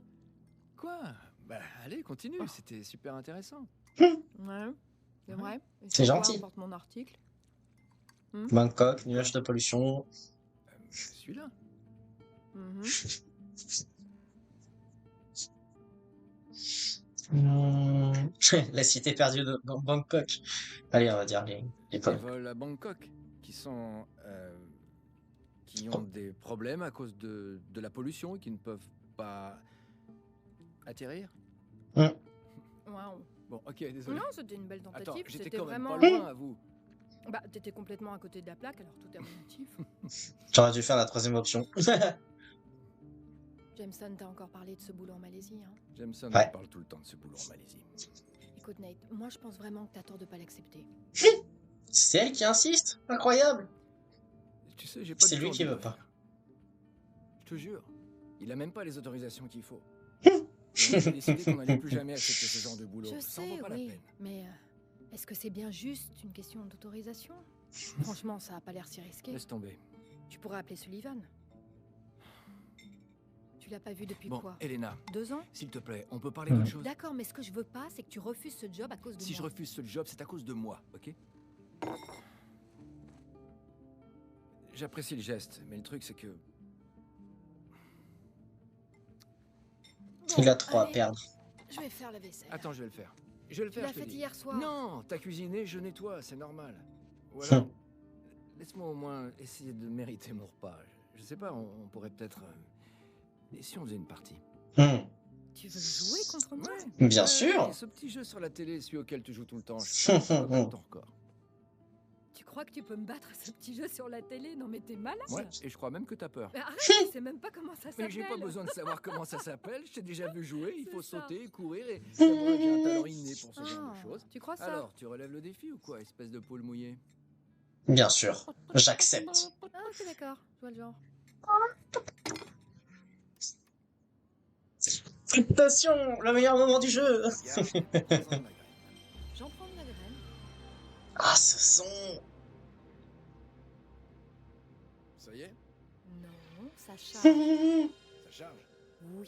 Speaker 5: Quoi? Bah, allez, continue, c'était super intéressant.
Speaker 6: Ouais, c'est vrai. Et
Speaker 1: C'est
Speaker 6: sur quoi
Speaker 1: gentil.
Speaker 6: porte mon article.
Speaker 1: Bangkok, nuage de pollution.
Speaker 5: Celui-là.
Speaker 6: Mhm.
Speaker 1: La cité perdue de Bangkok. Allez, on va dire les
Speaker 5: Des
Speaker 1: peuples.
Speaker 5: vols à Bangkok qui ont des problèmes à cause de la pollution et qui ne peuvent pas atterrir.
Speaker 6: Wow.
Speaker 5: Bon, ok, désolé.
Speaker 6: Non, c'était une belle tentative.
Speaker 5: Attends, j'étais
Speaker 6: C'était
Speaker 5: quand même
Speaker 6: vraiment.
Speaker 5: pas loin, à vous.
Speaker 6: Bah, t'étais complètement à côté de la plaque, alors tout est relatif.
Speaker 1: J'aurais dû faire la troisième option.
Speaker 6: Jameson t'a encore parlé de ce boulot en Malaisie, hein.
Speaker 5: Jameson
Speaker 1: Ouais.
Speaker 5: me parle tout le temps de ce boulot en Malaisie.
Speaker 6: Écoute, Nate, moi je pense vraiment que t'as tort de pas l'accepter.
Speaker 1: C'est elle qui insiste. Incroyable.
Speaker 5: Tu sais, j'ai pas
Speaker 1: C'est
Speaker 5: du
Speaker 1: lui
Speaker 5: tout
Speaker 1: qui
Speaker 5: envie de
Speaker 1: veut
Speaker 5: le
Speaker 1: pas.
Speaker 5: faire. Je te jure, il a même pas les autorisations qu'il faut.
Speaker 1: Hum.
Speaker 5: J'ai décidé qu'on n'allait plus jamais accepter ce genre de boulot.
Speaker 6: Je
Speaker 5: Ça en
Speaker 6: sais,
Speaker 5: vaut pas la
Speaker 6: oui,
Speaker 5: peine.
Speaker 6: mais est-ce que c'est bien juste une question d'autorisation? Franchement, ça a pas l'air si risqué.
Speaker 5: Laisse tomber.
Speaker 6: Tu pourrais appeler Sullivan. Tu l'as pas vu depuis
Speaker 5: Bon,
Speaker 6: quoi?
Speaker 5: Elena,
Speaker 6: 2 ans?
Speaker 5: s'il te plaît, on peut parler d'autre chose?
Speaker 6: D'accord, mais ce que je veux pas, c'est que tu refuses ce job à cause de
Speaker 5: Si
Speaker 6: moi.
Speaker 5: je refuse ce job, c'est à cause de moi, ok? J'apprécie le geste, mais le truc c'est que...
Speaker 1: Il a trop à
Speaker 6: allez,
Speaker 1: perdre.
Speaker 6: Je vais faire la vaisselle.
Speaker 5: Attends, je vais le faire. Je vais le
Speaker 6: Tu
Speaker 5: faire,
Speaker 6: l'as
Speaker 5: je te
Speaker 6: fait
Speaker 5: dis.
Speaker 6: hier soir.
Speaker 5: Non, t'as cuisiné, je nettoie, c'est normal. Ou alors, laisse-moi au moins essayer de mériter mon repas. Je sais pas, on pourrait peut-être... Et si on faisait une partie?
Speaker 6: Tu veux jouer contre moi?
Speaker 1: Bien
Speaker 5: Ouais,
Speaker 1: sûr.
Speaker 5: ce petit jeu sur la télé, celui auquel tu joues tout le temps, je pense que battre ton record.
Speaker 6: Tu crois que tu peux me battre à ce petit jeu sur la télé? Non mais t'es malade.
Speaker 5: Ouais, et je crois même que t'as peur.
Speaker 6: Mais arrête, tu sais même pas comment ça
Speaker 5: Mais
Speaker 6: s'appelle.
Speaker 5: j'ai pas besoin de savoir comment ça s'appelle, je t'ai déjà vu jouer, il
Speaker 6: C'est
Speaker 5: faut
Speaker 6: ça.
Speaker 5: sauter, courir et savoir que j'ai un talent inné pour ce genre
Speaker 6: Ah,
Speaker 5: de choses.
Speaker 6: tu crois ça?
Speaker 5: Alors, tu relèves le défi ou quoi, espèce de poule mouillée?
Speaker 1: Bien sûr. J'accepte.
Speaker 6: Ah, ok, d'accord, je vois le genre.
Speaker 1: Félicitations, le meilleur moment du jeu.
Speaker 5: Regarde, prends-en de ma graine.
Speaker 6: J'en prends de la graine.
Speaker 1: Ah, ce son.
Speaker 5: Ça y est,
Speaker 6: Non, ça charge.
Speaker 5: ça charge.
Speaker 6: Oui.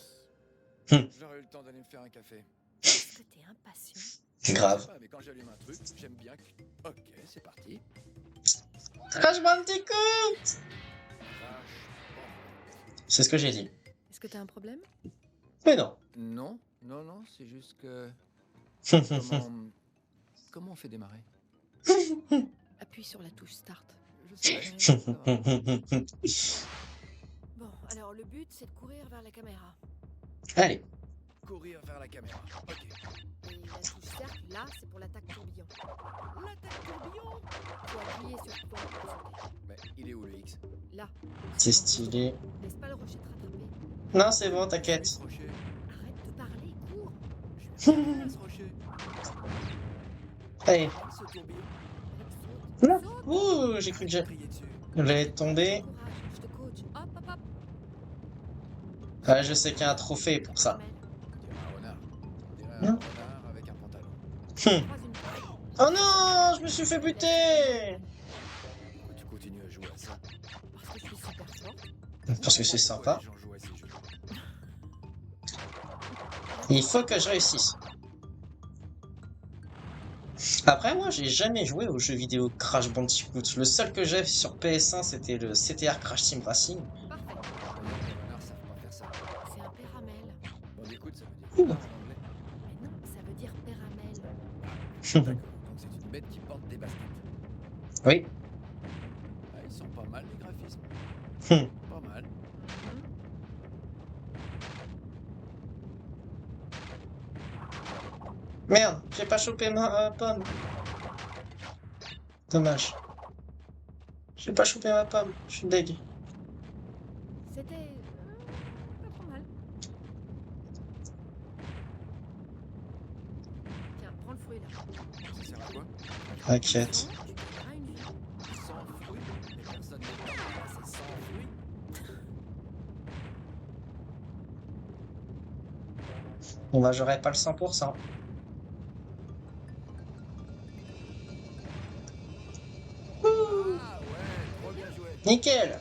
Speaker 5: J'aurais eu le temps d'aller me faire un café.
Speaker 6: Est-ce que t'es impatient?
Speaker 5: Je sais
Speaker 1: Grave.
Speaker 5: pas, mais quand j'allume un truc, j'aime bien que... Ok, c'est parti.
Speaker 1: Crash Bandicoot.
Speaker 5: Vache.
Speaker 1: C'est ce que j'ai dit.
Speaker 6: Est-ce que t'as un problème?
Speaker 1: Mais non.
Speaker 5: Non, non, non, c'est juste que... Comment on fait démarrer?
Speaker 6: Appuie sur la touche Start.
Speaker 5: Je sais. Ça va.
Speaker 6: Bon, alors le but, c'est de courir vers la caméra.
Speaker 1: Allez.
Speaker 5: Courir vers la caméra. Ok.
Speaker 6: Et la touche cercle, là, c'est pour l'attaque tourbillon.
Speaker 5: L'attaque tourbillon.
Speaker 6: Faut appuyer sur le bouton pour sauter.
Speaker 5: Mais il est où le X?
Speaker 6: Là.
Speaker 1: C'est stylé.
Speaker 6: Laisse pas le rocher te rattraper.
Speaker 1: Non, c'est bon, t'inquiète.
Speaker 5: Ce rocher.
Speaker 6: Arrête de parler, cours.
Speaker 5: Je suis bien à ce rocher.
Speaker 1: Allez.
Speaker 5: Ce tourbillon.
Speaker 1: Là.
Speaker 6: Saute.
Speaker 1: Ouh, j'ai cru que
Speaker 5: Crier dessus.
Speaker 1: j'allais tomber.
Speaker 6: Courage, je te coach. Hop, hop, hop.
Speaker 1: Ah, je sais qu'il y a un trophée pour ça.
Speaker 5: On dirait un renard. On dirait un
Speaker 1: Non.
Speaker 5: renard avec un pantalon.
Speaker 6: Croise une porte.
Speaker 1: Oh non, je me suis fait buter.
Speaker 5: Pourquoi tu continues à jouer à ça?
Speaker 6: Parce que je suis super forte.
Speaker 1: Parce que c'est
Speaker 5: Pourquoi
Speaker 1: sympa.
Speaker 5: les gens jouent à ces jeux?
Speaker 1: Il faut que je réussisse. Après, moi, j'ai jamais joué aux jeux vidéo Crash Bandicoot. Le seul que j'ai sur PS1, c'était le CTR Crash Team Racing.
Speaker 6: Parfait.
Speaker 5: Les renards savent pas faire ça.
Speaker 6: C'est un péramel.
Speaker 5: Bon, écoute, ça veut dire
Speaker 1: Ouh.
Speaker 5: renard en anglais.
Speaker 6: Mais non, ça veut dire péramel.
Speaker 5: D'accord, donc c'est une bête qui porte des baskets.
Speaker 1: Oui.
Speaker 5: Ah, ils sont pas mal les graphismes. Pas mal.
Speaker 1: Merde, j'ai pas chopé ma pomme. Dommage. J'ai pas chopé ma pomme, je suis deg.
Speaker 6: C'était pas trop mal. Tiens, prends le fruit là.
Speaker 5: Ça sert à quoi?
Speaker 1: T'inquiète.
Speaker 6: Sans, tu gagneras une vie.
Speaker 5: Sans fruits? Mais personne n'est pas c'est sans fruits.
Speaker 1: Bon bah j'aurai pas le 100%.
Speaker 5: Ah ouais, trop bien joué.
Speaker 1: Nickel.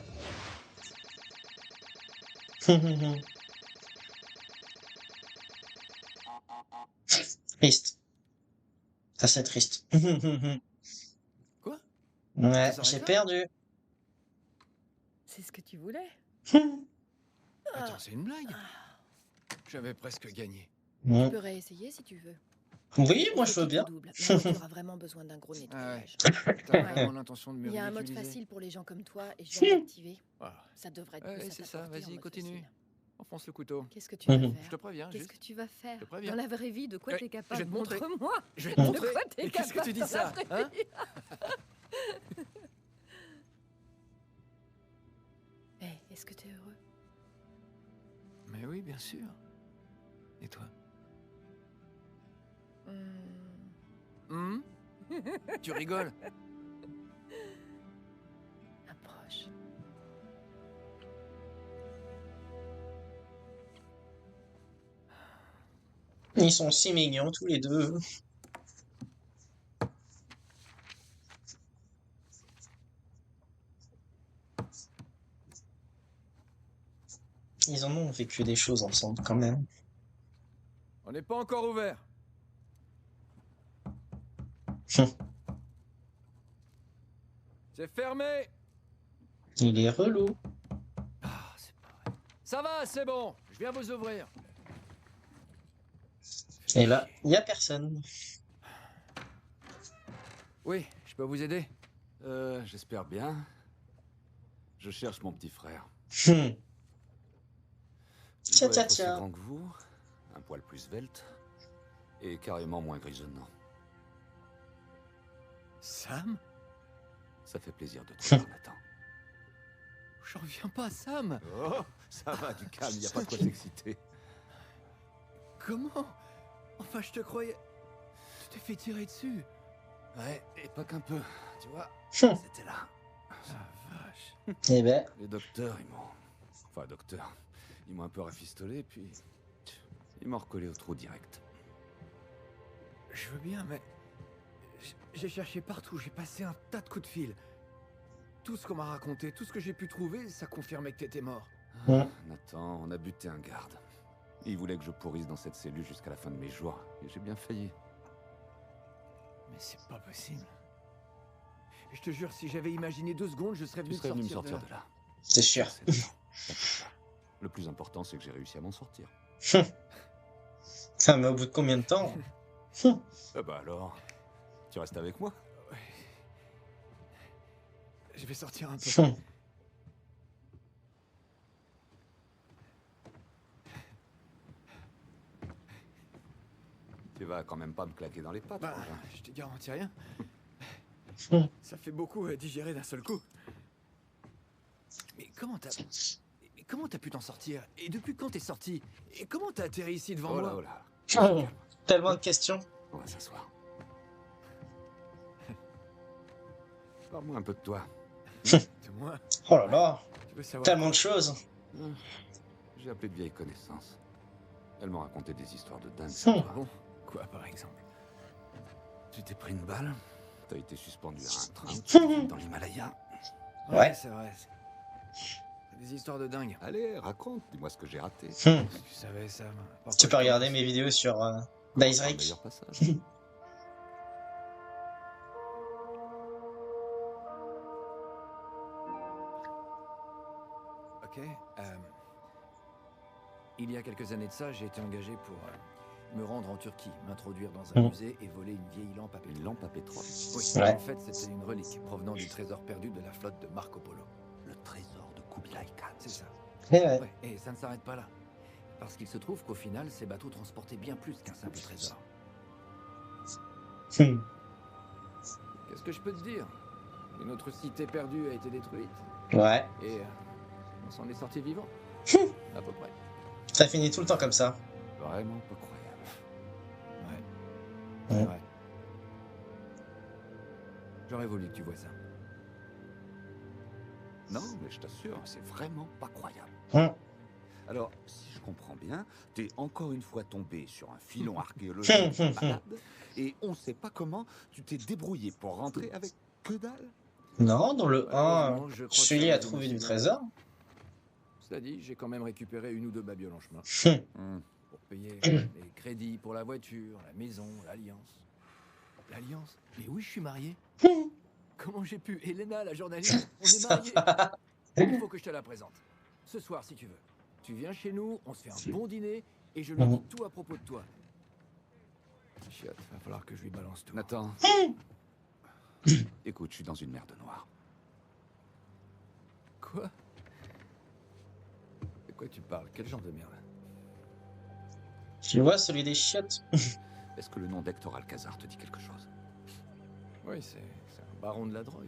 Speaker 1: Triste. Ça c'est triste.
Speaker 5: Quoi?
Speaker 1: Ouais,
Speaker 5: Ça
Speaker 1: j'ai
Speaker 5: s'arrête là?
Speaker 1: perdu.
Speaker 6: C'est ce que tu voulais.
Speaker 5: Attends, c'est une blague. J'avais presque gagné.
Speaker 6: Tu peux réessayer si tu veux.
Speaker 1: Oui, moi
Speaker 6: Faut
Speaker 1: je veux
Speaker 6: qu'il
Speaker 1: bien.
Speaker 6: te double. Là, tu auras vraiment besoin d'un gros nettoyage.
Speaker 5: T'as vraiment l'intention de me
Speaker 6: Il y a un mode
Speaker 5: ridiculiser?
Speaker 6: facile pour les gens comme toi et je viens de l'activer.
Speaker 5: Ah,
Speaker 6: Ça devrait te
Speaker 5: ouais,
Speaker 6: pousser à
Speaker 5: c'est ça,
Speaker 6: t'apporter en
Speaker 5: vas-y,
Speaker 6: mode
Speaker 5: continue.
Speaker 6: facile.
Speaker 5: Enfonce le couteau.
Speaker 6: Qu'est-ce que tu vas
Speaker 1: Mhm.
Speaker 6: faire
Speaker 5: Je te préviens,
Speaker 6: Qu'est-ce
Speaker 5: juste.
Speaker 6: que tu vas faire
Speaker 5: Je te préviens.
Speaker 6: dans la vraie vie? De quoi
Speaker 5: Ouais,
Speaker 6: t'es
Speaker 5: je vais
Speaker 6: capable?
Speaker 5: te montrer.
Speaker 6: Montre-moi.
Speaker 5: Je vais te
Speaker 6: De
Speaker 5: montrer.
Speaker 6: quoi t'es
Speaker 5: Mais qu'est-ce que tu dis
Speaker 6: capable dans la
Speaker 5: ça,
Speaker 6: vraie
Speaker 5: hein?
Speaker 6: vie? Hey, est-ce que t'es heureux?
Speaker 5: Mais oui, bien sûr. Et toi?
Speaker 6: Hmm,
Speaker 5: Tu rigoles?
Speaker 6: approche.
Speaker 1: Ils sont si mignons tous les deux. Ils en ont vécu des choses ensemble quand même.
Speaker 5: On n'est pas encore ouvert. C'est fermé.
Speaker 1: Il est relou.
Speaker 5: Ah, c'est pas vrai. Ça va, c'est bon. Je viens vous ouvrir.
Speaker 1: Et là, il y a personne.
Speaker 5: Oui, je peux vous aider?
Speaker 7: J'espère bien. Je cherche mon petit frère.
Speaker 1: Hmm.
Speaker 7: Il
Speaker 1: Tiens,
Speaker 7: doit
Speaker 1: tiens,
Speaker 7: être aussi
Speaker 1: tiens.
Speaker 7: grand que vous, un poil plus svelte, et carrément moins grisonnant.
Speaker 5: Sam?
Speaker 7: Ça fait plaisir de te voir, Nathan.
Speaker 5: J'en reviens pas, Sam.
Speaker 7: Oh, ça va, du calme, y a pas de quoi s'exciter.
Speaker 5: Comment? Enfin, je te croyais... Tu t'es fait tirer dessus.
Speaker 7: Ouais, et pas qu'un peu, tu vois,
Speaker 1: Hmm.
Speaker 7: c'était là.
Speaker 5: La vache.
Speaker 1: Eh ben,
Speaker 7: Les docteurs, ils m'ont... Enfin, docteur, ils m'ont un peu rafistolé, puis... Ils m'ont recollé au trou direct.
Speaker 5: Je veux bien, mais... J'ai cherché partout, j'ai passé un tas de coups de fil. Tout ce qu'on m'a raconté, tout ce que j'ai pu trouver, ça confirmait que t'étais mort.
Speaker 1: Hmm.
Speaker 7: Nathan, on a buté un garde. Il voulait que je pourrisse dans cette cellule jusqu'à la fin de mes jours, et j'ai bien failli.
Speaker 5: Mais c'est pas possible. Je te jure, si j'avais imaginé 2 secondes, je serais
Speaker 7: Tu
Speaker 5: venu
Speaker 7: serais venu me
Speaker 5: sortir
Speaker 7: sortir de là.
Speaker 1: c'est sûr.
Speaker 7: C'est Nathan, t'inquiète pas. Le plus important, c'est que j'ai réussi à m'en sortir.
Speaker 1: Ça, mais au bout de combien de temps?
Speaker 7: Eh bah alors, tu restes avec moi?
Speaker 5: Ouais. Je vais sortir un peu.
Speaker 1: Hmm.
Speaker 7: Tu vas quand même pas me claquer dans les pattes,
Speaker 5: Bah,
Speaker 7: frangin.
Speaker 5: je te garantis rien.
Speaker 1: Hmm.
Speaker 5: Ça fait beaucoup à digérer d'un seul coup. Mais comment t'as pu t'en sortir? Et depuis quand t'es sorti? Et comment t'as atterri ici devant
Speaker 7: Oh là,
Speaker 5: moi?
Speaker 7: oh là.
Speaker 1: Oh, tellement de questions.
Speaker 7: On va s'asseoir. Parle-moi un peu de toi.
Speaker 5: De moi?
Speaker 1: Oh là là,
Speaker 5: Tu veux savoir?
Speaker 1: tellement de choses.
Speaker 7: J'ai appelé de vieilles connaissances. Elles m'ont raconté des histoires de dingue
Speaker 1: Hmm.
Speaker 7: sur
Speaker 5: Ah
Speaker 7: toi.
Speaker 5: bon? Quoi, par exemple?
Speaker 7: Tu t'es pris une balle, t'as été suspendu à un train, tu vis dans l'Himalaya.
Speaker 1: Ouais.
Speaker 5: C'est vrai. C'est des histoires de dingue.
Speaker 7: Allez, raconte, dis-moi ce que j'ai raté.
Speaker 1: Hmm.
Speaker 5: Tu savais ça.
Speaker 1: Tu peux regarder mes vidéos sur Dice
Speaker 7: C'est le
Speaker 1: Rick.
Speaker 7: meilleur passage.
Speaker 5: Ok. Il y a quelques années de ça, j'ai été engagé pour me rendre en Turquie, m'introduire dans un
Speaker 1: Mhm.
Speaker 5: musée et voler une vieille lampe à pétrole.
Speaker 7: Une lampe à pétrole.
Speaker 5: Oui,
Speaker 1: Ouais.
Speaker 5: en fait, c'était une relique provenant du trésor perdu de la flotte de Marco Polo.
Speaker 7: Le trésor de Kublai Khan.
Speaker 5: C'est ça.
Speaker 1: Eh ouais.
Speaker 5: Ouais, et ça ne s'arrête pas là. Parce qu'il se trouve qu'au final, ces bateaux transportaient bien plus qu'un simple trésor.
Speaker 1: Hmm.
Speaker 5: Qu'est-ce que je peux te dire? Une autre cité perdue a été détruite.
Speaker 1: Ouais.
Speaker 5: Et On s'en est sorti vivant. À peu près.
Speaker 1: Ça finit tout le temps comme ça.
Speaker 7: Vraiment pas croyable.
Speaker 5: Ouais.
Speaker 1: Ouais.
Speaker 5: Ouais. J'aurais voulu que tu vois ça.
Speaker 7: Non, mais je t'assure, c'est vraiment pas croyable.
Speaker 1: Hum.
Speaker 7: Alors, si je comprends bien, t'es encore une fois tombé sur un filon archéologique malade, et on sait pas comment tu t'es débrouillé pour rentrer avec que dalle.
Speaker 1: Non, dans le 1,
Speaker 5: Malheureusement, je crois que
Speaker 1: Sully
Speaker 5: ça
Speaker 1: a
Speaker 5: résume
Speaker 1: trouvé
Speaker 5: aussi
Speaker 1: du
Speaker 5: bien.
Speaker 1: trésor.
Speaker 5: Cela dit, j'ai quand même récupéré une ou deux babioles en chemin. Pour payer les crédits pour la voiture, la maison, l'alliance. L'alliance? Mais oui, je suis marié. Comment j'ai pu? Elena, la journaliste, on est mariés. Il faut que je te la présente. Ce soir, si tu veux. Tu viens chez nous, on se fait un bon dîner, et je lui dis tout à propos de toi. Chiotte, va falloir que je lui balance tout.
Speaker 7: Nathan. Écoute, je suis dans une merde noire.
Speaker 5: Quoi? De quoi tu parles? Quel genre de merde?
Speaker 1: Tu vois, celui des chiottes.
Speaker 7: Est-ce que le nom d'Hector Alcazar te dit quelque chose?
Speaker 5: Oui, c'est un baron de la drogue.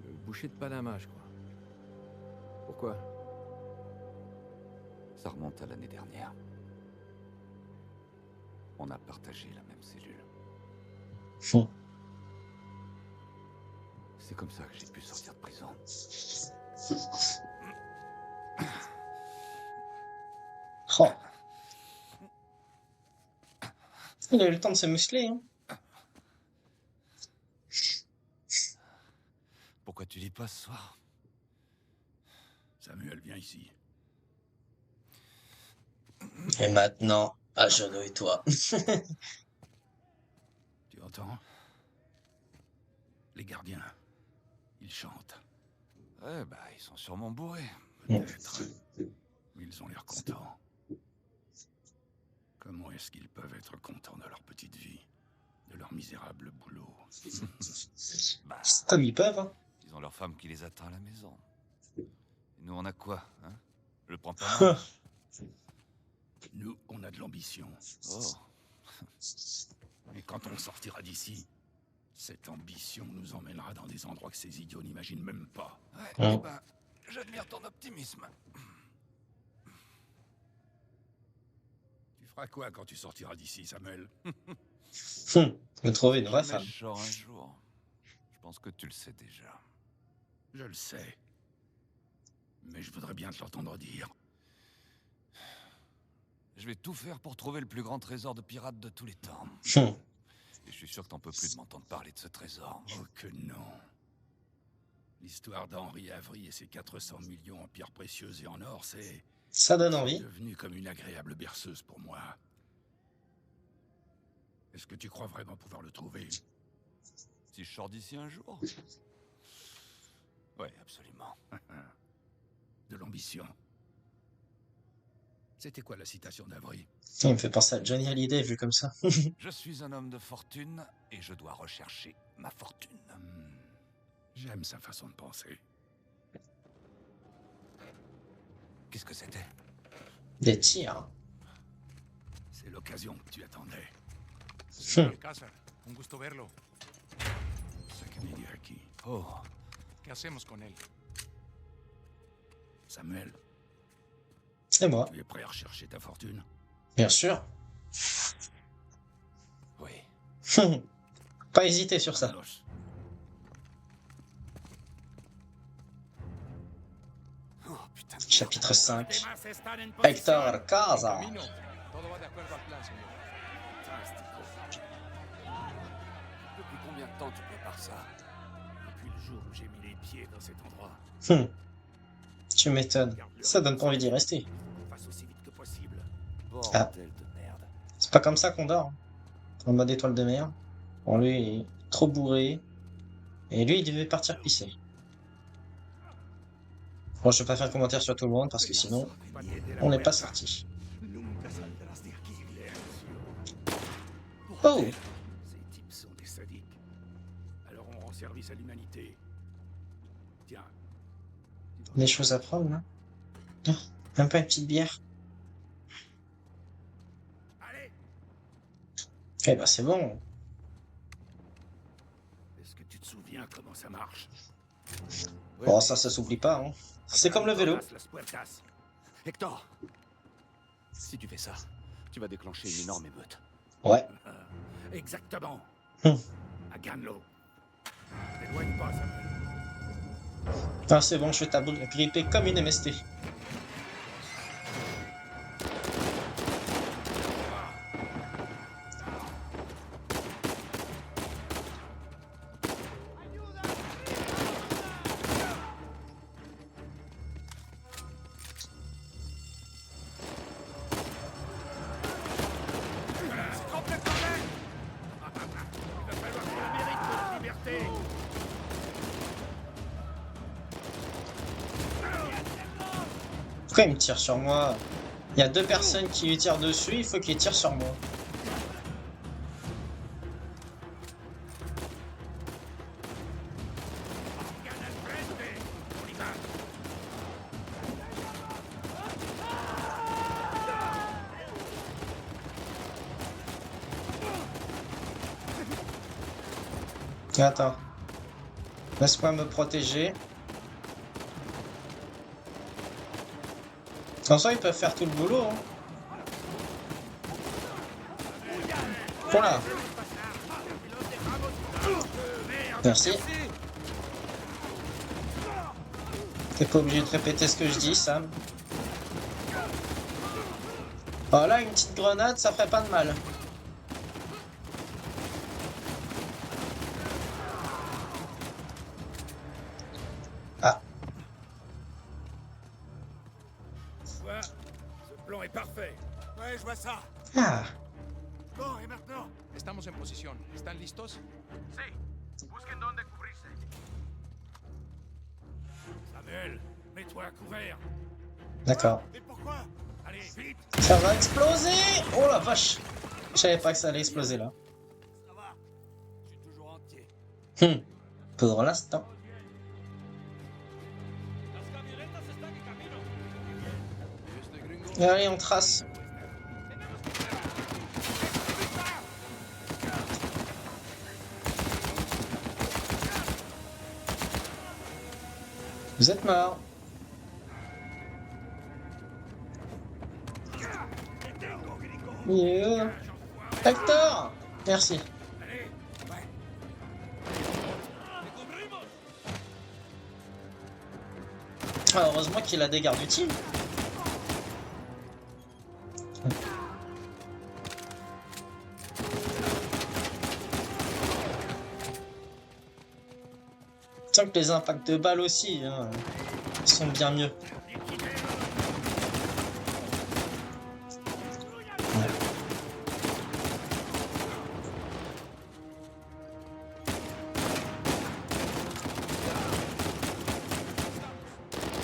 Speaker 5: Le boucher de Panama, je crois. Pourquoi?
Speaker 7: Ça remonte à l'année dernière. On a partagé la même cellule. C'est comme ça que j'ai pu sortir de prison.
Speaker 1: Oh. Il a eu le temps de se muscler. Hein.
Speaker 7: Pourquoi tu lis pas ce soir?
Speaker 4: Samuel, viens ici.
Speaker 1: Et maintenant, agenouille-toi.
Speaker 4: Tu entends? Les gardiens, ils chantent.
Speaker 7: Ouais, bah, ils sont sûrement bourrés.
Speaker 4: Peut-être. Mais ils ont l'air contents. Comment est-ce qu'ils peuvent être contents de leur petite vie, de leur misérable boulot?
Speaker 7: Bah,
Speaker 1: Comme ils peuvent. Hein.
Speaker 7: ils ont leur femme qui les attend à la maison. Et nous, on a quoi, hein? Je le prends pas mal.
Speaker 4: Nous, on a de l'ambition.
Speaker 7: Oh,
Speaker 4: Et quand on sortira d'ici, cette ambition nous emmènera dans des endroits que ces idiots n'imaginent même pas.
Speaker 7: ouais,
Speaker 1: Oh.
Speaker 7: eh ben, j'admire ton optimisme.
Speaker 4: Tu feras quoi quand tu sortiras d'ici, Samuel?
Speaker 1: De trouver une vraie
Speaker 7: Jamais
Speaker 1: femme.
Speaker 7: je sors un jour. Je pense que tu le sais déjà.
Speaker 4: Je le sais. Mais je voudrais bien te l'entendre dire.
Speaker 7: Je vais tout faire pour trouver le plus grand trésor de pirates de tous les temps. Et je suis sûr que t'en peux plus de m'entendre parler de ce trésor.
Speaker 4: Oh que non. L'histoire d'Henri Avery et ses 400 millions en pierres précieuses et en or, c'est
Speaker 1: Ça donne envie.
Speaker 4: devenu comme une agréable berceuse pour moi. Est-ce que tu crois vraiment pouvoir le trouver?
Speaker 7: Si je sors d'ici un jour? Ouais, absolument.
Speaker 4: De l'ambition. C'était quoi la citation d'Avery?
Speaker 1: Il me fait penser à Johnny Hallyday vu comme ça.
Speaker 7: Je suis un homme de fortune et je dois rechercher ma fortune.
Speaker 4: J'aime sa façon de penser.
Speaker 7: Qu'est-ce que c'était?
Speaker 1: Des tirs.
Speaker 4: C'est l'occasion que tu attendais.
Speaker 8: Alcázar, un gusto verlo.
Speaker 4: Sakine Diraki.
Speaker 7: Oh,
Speaker 8: ¿Qué hacemos con él?
Speaker 4: Samuel,
Speaker 1: C'est moi,
Speaker 4: tu es prêt à rechercher ta fortune?
Speaker 1: bien sûr.
Speaker 7: oui.
Speaker 1: Pas hésiter sur ça.
Speaker 4: Vámonos.
Speaker 7: Oh, putain.
Speaker 1: Chapitre 5.
Speaker 8: Demás están en
Speaker 1: Hector
Speaker 8: posición.
Speaker 1: Alcázar.
Speaker 8: En camino. Todo va de acuerdo al plan, señor.
Speaker 7: Depuis combien de temps tu prépares ça?
Speaker 4: Depuis le jour où j'ai mis les pieds dans cet endroit,
Speaker 1: Tu m'étonnes. Ça donne pas envie d'y rester.
Speaker 4: on fasse aussi vite que possible.
Speaker 7: Bordel de merde.
Speaker 1: C'est pas comme ça qu'on dort. Hein. En mode étoile de mer. Bon, lui, il est trop bourré. Et lui, il devait partir pisser. Bon, je vais pas faire de commentaire sur tout le monde parce que sinon, on n'est pas sorti.
Speaker 4: Nunca saldrás de aquí.
Speaker 1: Oh!
Speaker 4: Ces types sont des sadiques. Alors on rend service à l'humanité. Tiens.
Speaker 1: Des choses à prendre, là? Non, même pas une petite bière.
Speaker 4: Allez!
Speaker 1: Eh ben, c'est bon.
Speaker 4: Est-ce que tu te souviens comment ça marche?
Speaker 1: Bon, ça s'oublie pas, hein. C'est comme le vélo.
Speaker 7: Hector, si tu fais ça, tu vas déclencher une énorme émeute.
Speaker 1: Ouais.
Speaker 4: Exactement.
Speaker 1: Hum.
Speaker 4: À Ganlo. N'éloigne pas, Samuel.
Speaker 1: Ah, c'est bon, je vais t'agripper comme une MST.
Speaker 4: C'est complètement dingue. Il va falloir que tu mérites notre liberté.
Speaker 1: Pourquoi il me tire sur moi? Il y a deux personnes qui lui tirent dessus, il faut qu'il tire sur moi.
Speaker 4: On y va.
Speaker 1: Attends. Laisse-moi me protéger. Sans ça, ils peuvent faire tout le boulot. Hein. Voilà. Merci. T'es pas obligé de répéter ce que je dis, Sam. Oh là, une petite grenade, ça ferait pas de mal. Ah.
Speaker 4: Vois, ce plan est parfait.
Speaker 8: Ouais, je vois ça.
Speaker 1: Ah.
Speaker 8: Bon, et maintenant? Estamos en posición. ¿Están listos?
Speaker 4: Sí. Busquen dónde cubrirse. Samuel, mets-toi à couvert.
Speaker 1: D'accord.
Speaker 8: Mais pourquoi?
Speaker 4: Allez, vite.
Speaker 1: Ça va exploser! Oh la vache! Je savais pas que ça allait exploser là.
Speaker 8: Ça va. Je suis toujours entier.
Speaker 1: Pour l'instant. Allez, on trace. Vous êtes mort. Yeah. Hector! Merci. Ah, heureusement qu'il a des gardes utiles. Tiens que les impacts de balles aussi hein, sont bien mieux. Ouais.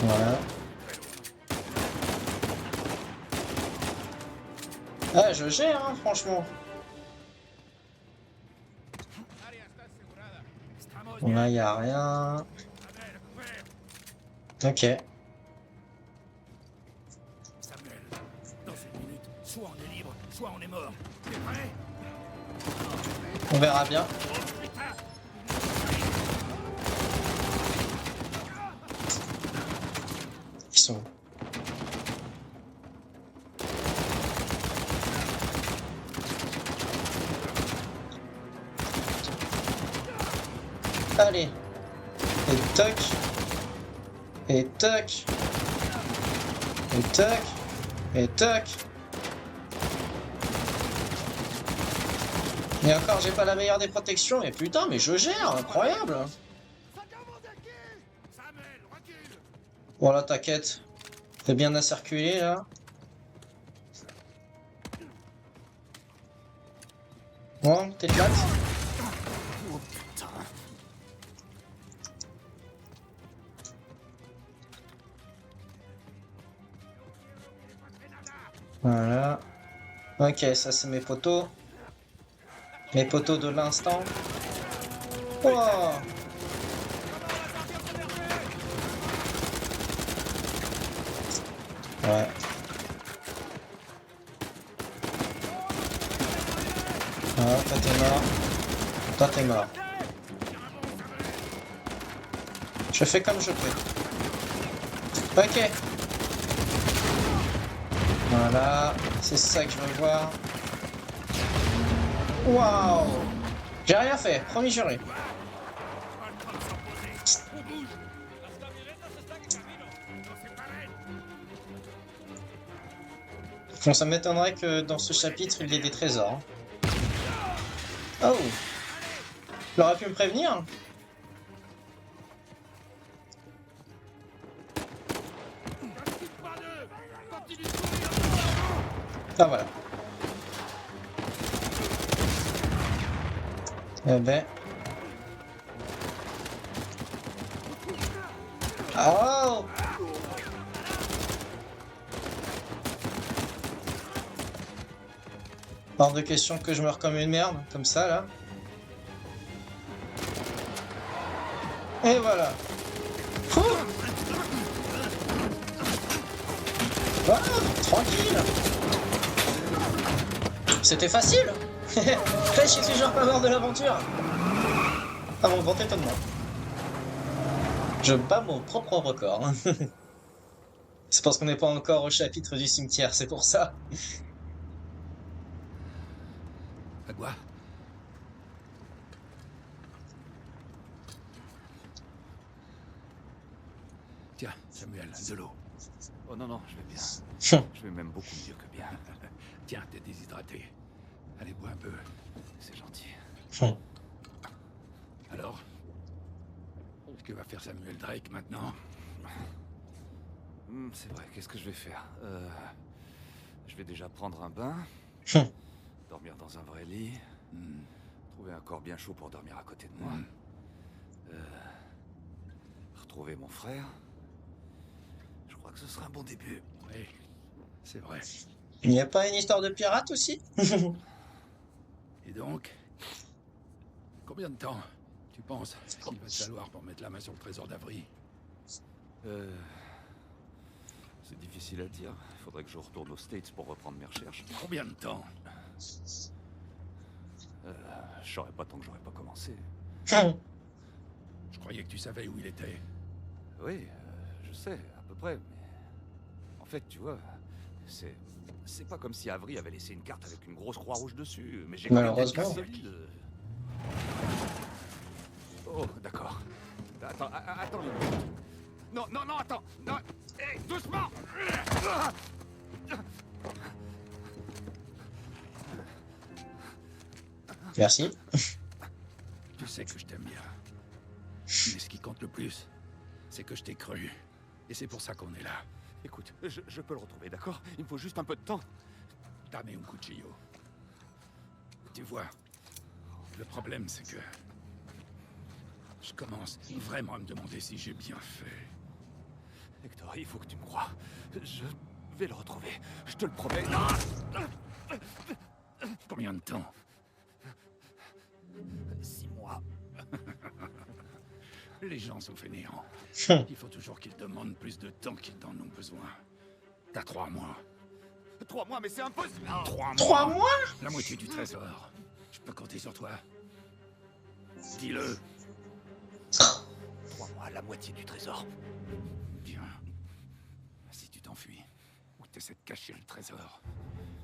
Speaker 1: Voilà. Ah, je gère, hein, franchement. Bon, là, il n'y a rien. Ok.
Speaker 4: Samuel, dans une minute, soit on est libre, soit on est mort. T'es prêt?
Speaker 1: On verra bien. Ils sont où? Allez. Et toc. Et toc. Et toc. Et toc. Et encore, j'ai pas la meilleure des protections. Mais putain, mais je gère. Incroyable. Voilà, t'inquiète. T'es bien à circuler, là. Bon, t'es plate. Voilà. Ok, ça c'est mes poteaux. Mes poteaux de l'instant. Oh! Ouais. Ah, toi t'es mort. Toi t'es mort. Je fais comme je peux. Ok. Voilà, c'est ça que je veux voir. Waouh! J'ai rien fait, promis juré. Bon, ça m'étonnerait que dans ce chapitre il y ait des trésors. Oh! Il aurait pu me prévenir? Ah voilà. Eh ben. Oh! Hors de question que je meure comme une merde, comme ça là. Et voilà. Ouh. Ah, tranquille. C'était facile. Je suis toujours pas mort de l'aventure. À mon grand étonnement. Je bats mon propre record. C'est parce qu'on n'est pas encore au chapitre du cimetière, c'est pour ça.
Speaker 4: Agua. Tiens, Samuel, de l'eau.
Speaker 5: Oh non, non, je vais bien. Je vais même beaucoup mieux que bien.
Speaker 4: Tiens, t'es déshydraté. Allez, bois un peu.
Speaker 5: C'est gentil.
Speaker 4: Alors, que va faire Samuel Drake maintenant?
Speaker 5: C'est vrai, qu'est-ce que je vais faire? Je vais déjà prendre un bain. Dormir dans un vrai lit. Trouver un corps bien chaud pour dormir à côté de moi. Retrouver mon frère. Je crois que ce sera un bon début.
Speaker 4: Oui, c'est vrai.
Speaker 1: Il n'y a pas une histoire de pirate aussi?
Speaker 4: Et donc, combien de temps, tu penses, qu'il va te falloir pour mettre la main sur le trésor d'Avry?
Speaker 5: C'est difficile à dire. Il faudrait que je retourne aux States pour reprendre mes recherches.
Speaker 4: Combien de temps?
Speaker 5: Je saurais pas tant que j'aurais pas commencé.
Speaker 4: Je croyais que tu savais où il était.
Speaker 5: Oui, je sais, à peu près. Mais en fait, tu vois, c'est pas comme si Avery avait laissé une carte avec une grosse croix rouge dessus. Mais j'ai quand même des
Speaker 1: Malheureusement.
Speaker 5: traces solides. Oh, d'accord. Attends une minute. Non, non, non, attends. Non, hey, doucement.
Speaker 1: Merci.
Speaker 4: Tu sais que je t'aime bien. Mais ce qui compte le plus, c'est que je t'ai cru. Et c'est pour ça qu'on est là.
Speaker 5: Écoute, je peux le retrouver, d'accord? Il me faut juste un peu de temps.
Speaker 4: Dame un cuchillo. Tu vois, le problème c'est que... je commence vraiment à me demander si j'ai bien fait.
Speaker 5: Hector, il faut que tu me crois. Je vais le retrouver. Je te le promets.
Speaker 4: Combien de temps?
Speaker 5: 6 mois.
Speaker 4: Les gens sont fainéants. Il faut toujours qu'ils demandent plus de temps qu'ils n'en ont besoin. T'as 3 mois.
Speaker 5: 3 mois, mais c'est impossible.
Speaker 4: 3 mois.
Speaker 1: 3 mois?
Speaker 4: La moitié du trésor. Je peux compter sur toi. Dis-le.
Speaker 5: 3 mois, la moitié du trésor.
Speaker 4: Bien. Si tu t'enfuis, ou t'essaies de cacher le trésor,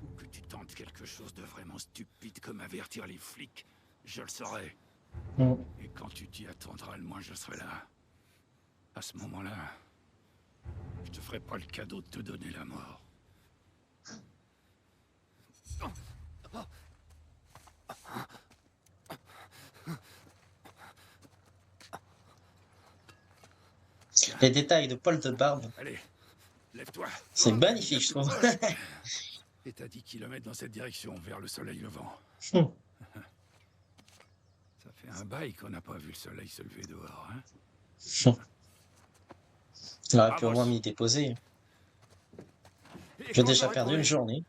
Speaker 4: ou que tu tentes quelque chose de vraiment stupide comme avertir les flics, je le saurai. Et quand tu t'y attendras, le moins je serai là. À ce moment-là, je te ferai pas le cadeau de te donner la mort.
Speaker 1: Les détails de Paul de Barbe,
Speaker 4: Allez, lève-toi.
Speaker 1: c'est magnifique, je trouve.
Speaker 4: Et t'as 10 kilomètres dans cette direction, vers le soleil levant. Ça fait un bail qu'on n'a pas vu le soleil se lever dehors, hein?
Speaker 1: Il aurait pu au moins m'y déposer. J'ai déjà perdu une journée.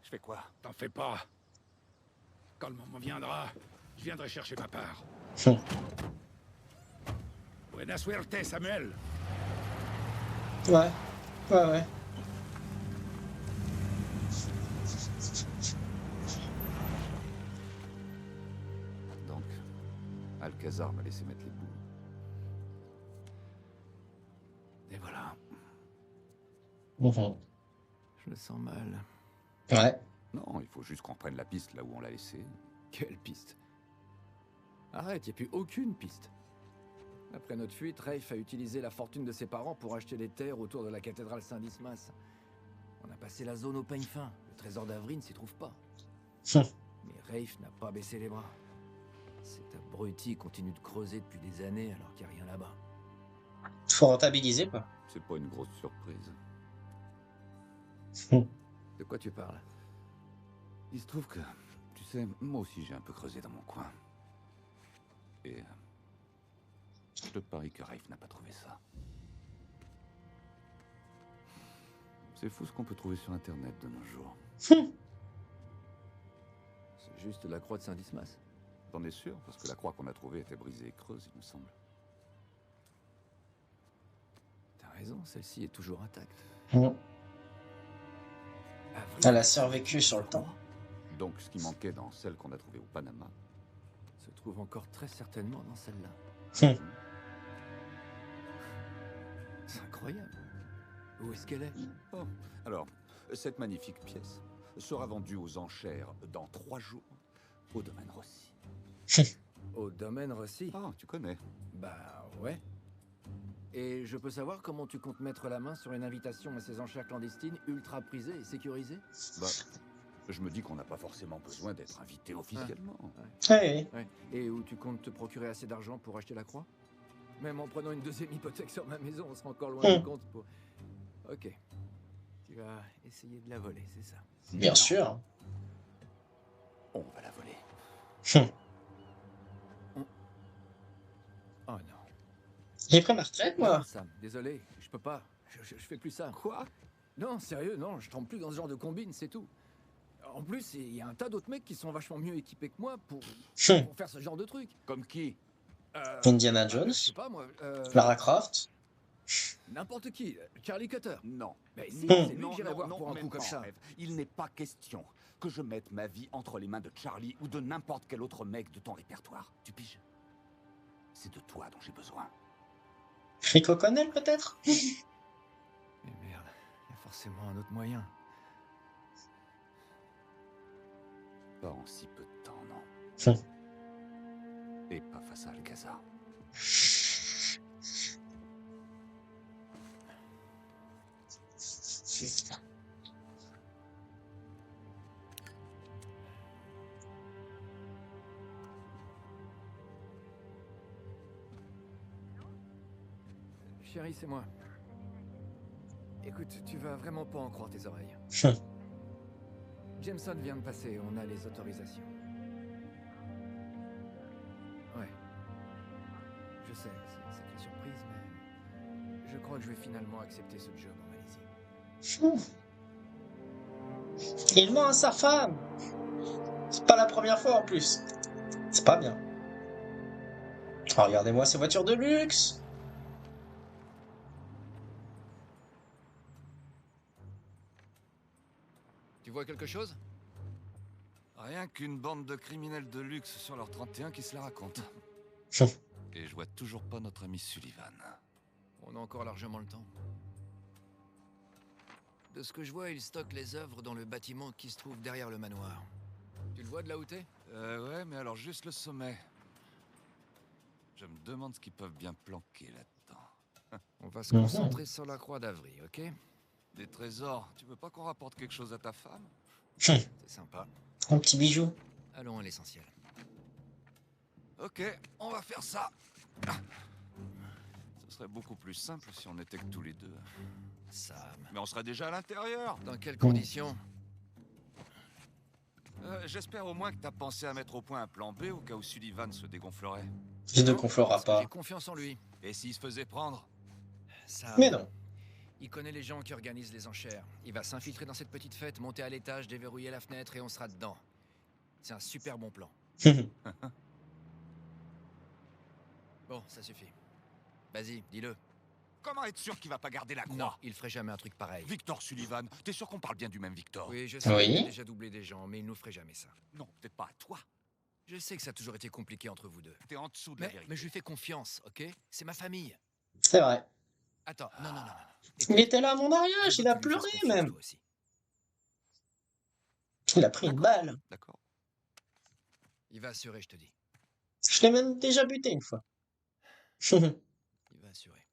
Speaker 5: Je fais quoi?
Speaker 4: T'en fais pas. Quand le moment viendra, je viendrai chercher ma part. Buena suerte, Samuel.
Speaker 1: Ouais, ouais.
Speaker 5: Donc, Alcazar m'a laissé mettre les boules.
Speaker 1: Mhm.
Speaker 5: Je le sens mal.
Speaker 1: Ouais.
Speaker 7: Non, il faut juste qu'on reprenne la piste là où on l'a laissée.
Speaker 5: Quelle piste? Arrête, y a plus aucune piste. Après notre fuite, Rafe a utilisé la fortune de ses parents pour acheter les terres autour de la cathédrale Saint-Dismas. On a passé la zone au peigne fin. Le trésor d'Avril ne s'y trouve pas. Mais Rafe n'a pas baissé les bras. Cet abruti continue de creuser depuis des années alors qu'il n'y a rien là-bas.
Speaker 1: Faut rentabiliser, quoi.
Speaker 7: C'est pas une grosse surprise.
Speaker 5: De quoi tu parles?
Speaker 7: Il se trouve que, tu sais, moi aussi j'ai un peu creusé dans mon coin. Et je te parie que Rafe n'a pas trouvé ça. C'est fou ce qu'on peut trouver sur Internet de nos jours.
Speaker 5: C'est juste la croix de Saint-Dismas.
Speaker 7: T'en es sûr? Parce que la croix qu'on a trouvée était brisée et creuse, il me semble.
Speaker 5: T'as raison, celle-ci est toujours intacte.
Speaker 1: Mhm.
Speaker 5: Avril
Speaker 1: Elle a survécu sur le temps.
Speaker 7: Donc ce qui manquait dans celle qu'on a trouvée au Panama,
Speaker 5: se trouve encore très certainement dans celle-là. C'est incroyable. Où est-ce qu'elle est?
Speaker 7: Oh. Alors, cette magnifique pièce sera vendue aux enchères dans 3 jours au domaine Rossi.
Speaker 5: Au domaine Rossi?
Speaker 7: Ah, tu connais.
Speaker 5: Bah ouais. Et je peux savoir comment tu comptes mettre la main sur une invitation à ces enchères clandestines ultra prisées et sécurisées?
Speaker 7: Bah, je me dis qu'on n'a pas forcément besoin d'être invité officiellement.
Speaker 1: Ouais.
Speaker 5: Ouais. Et où tu comptes te procurer assez d'argent pour acheter la croix? Même en prenant une deuxième hypothèque sur ma maison, on sera encore loin du compte pour... Ok. Tu vas essayer de la voler, c'est ça?
Speaker 1: Bien sûr.
Speaker 7: On va la voler.
Speaker 5: Oh non.
Speaker 1: J'ai pris ma retraite, moi.
Speaker 5: Non, Sam, désolé, je peux pas. Je fais plus ça.
Speaker 7: Quoi?
Speaker 5: Non, sérieux, non, je trempe plus dans ce genre de combine, c'est tout. En plus, il y a un tas d'autres mecs qui sont vachement mieux équipés que moi pour faire ce genre de truc.
Speaker 7: Comme qui?
Speaker 1: Indiana
Speaker 5: Je
Speaker 1: Jones,
Speaker 5: sais pas moi.
Speaker 1: Lara Croft.
Speaker 5: N'importe qui. Charlie Cutter.
Speaker 7: Non.
Speaker 5: Mais si,
Speaker 1: Non,
Speaker 5: c'est lui que j'irai voir pour un
Speaker 7: même
Speaker 5: coup comme
Speaker 7: pas,
Speaker 5: ça.
Speaker 7: Rêve. Il n'est pas question que je mette ma vie entre les mains de Charlie ou de n'importe quel autre mec de ton répertoire. Tu piges? C'est de toi dont j'ai besoin.
Speaker 1: Rick O'Connell, peut-être?
Speaker 5: Mais merde, il y a forcément un autre moyen.
Speaker 7: Pas en si peu de temps, non. Et pas face à Alcazar.
Speaker 5: Chérie, c'est moi. Écoute, tu vas vraiment pas en croire tes oreilles. Jameson vient de passer, on a les autorisations. Ouais. Je sais, c'est une sacrée surprise, mais... Je crois que je vais finalement accepter ce job en Malaisie.
Speaker 1: Il ment à sa femme. C'est pas la première fois en plus. C'est pas bien. Oh, regardez-moi ces voitures de luxe.
Speaker 2: Tu vois quelque chose?
Speaker 4: Rien qu'une bande de criminels de luxe sur leur 31 qui se la raconte. Et je vois toujours pas notre ami Sullivan.
Speaker 2: On a encore largement le temps. De ce que je vois, il stocke les œuvres dans le bâtiment qui se trouve derrière le manoir. Tu le vois de là où t'es?
Speaker 4: Ouais, mais alors juste le sommet. Je me demande ce qu'ils peuvent bien planquer là-dedans.
Speaker 2: On va se concentrer sur la croix d'Avril, ok?
Speaker 4: Des trésors, tu veux pas qu'on rapporte quelque chose à ta femme?
Speaker 2: C'est sympa.
Speaker 1: Un petit bijou.
Speaker 2: Allons à l'essentiel.
Speaker 4: Ok, on va faire ça. Ce serait beaucoup plus simple si on était que tous les deux.
Speaker 2: Sam.
Speaker 4: Mais on serait déjà à l'intérieur.
Speaker 2: Dans quelles conditions?
Speaker 4: J'espère au moins que t'as pensé à mettre au point un plan B au cas où Sullivan se dégonflerait.
Speaker 1: Il ne
Speaker 2: Non,
Speaker 1: gonflera
Speaker 2: parce que
Speaker 1: pas.
Speaker 2: J'ai confiance en lui.
Speaker 4: Et s'il se faisait prendre?
Speaker 2: Sam.
Speaker 1: Mais non.
Speaker 2: Il connaît les gens qui organisent les enchères. Il va s'infiltrer dans cette petite fête, monter à l'étage, déverrouiller la fenêtre et on sera dedans. C'est un super bon plan. Bon, ça suffit. Vas-y, dis-le.
Speaker 4: Comment être sûr qu'il va pas garder la croix?
Speaker 2: Non, il ferait jamais un truc pareil.
Speaker 4: Victor Sullivan, t'es sûr qu'on parle bien du même Victor?
Speaker 2: Oui, je sais
Speaker 1: Oui.
Speaker 2: qu'il a déjà doublé des gens, mais il nous ferait jamais ça.
Speaker 4: Non, peut-être pas à toi.
Speaker 2: Je sais que ça a toujours été compliqué entre vous deux.
Speaker 4: T'es en dessous de la vérité.
Speaker 2: Mais je lui fais confiance, ok? C'est ma famille.
Speaker 1: C'est vrai.
Speaker 2: Attends, non.
Speaker 1: Il était là à mon
Speaker 2: Je
Speaker 1: mariage,
Speaker 2: veux
Speaker 1: il a
Speaker 2: que tu lui fasses
Speaker 1: pleuré
Speaker 2: confiance,
Speaker 1: même.
Speaker 2: toi aussi.
Speaker 1: Il a pris une balle.
Speaker 7: D'accord.
Speaker 2: Il va assurer, je te dis.
Speaker 1: Je l'ai même déjà buté une fois.
Speaker 2: Il va assurer.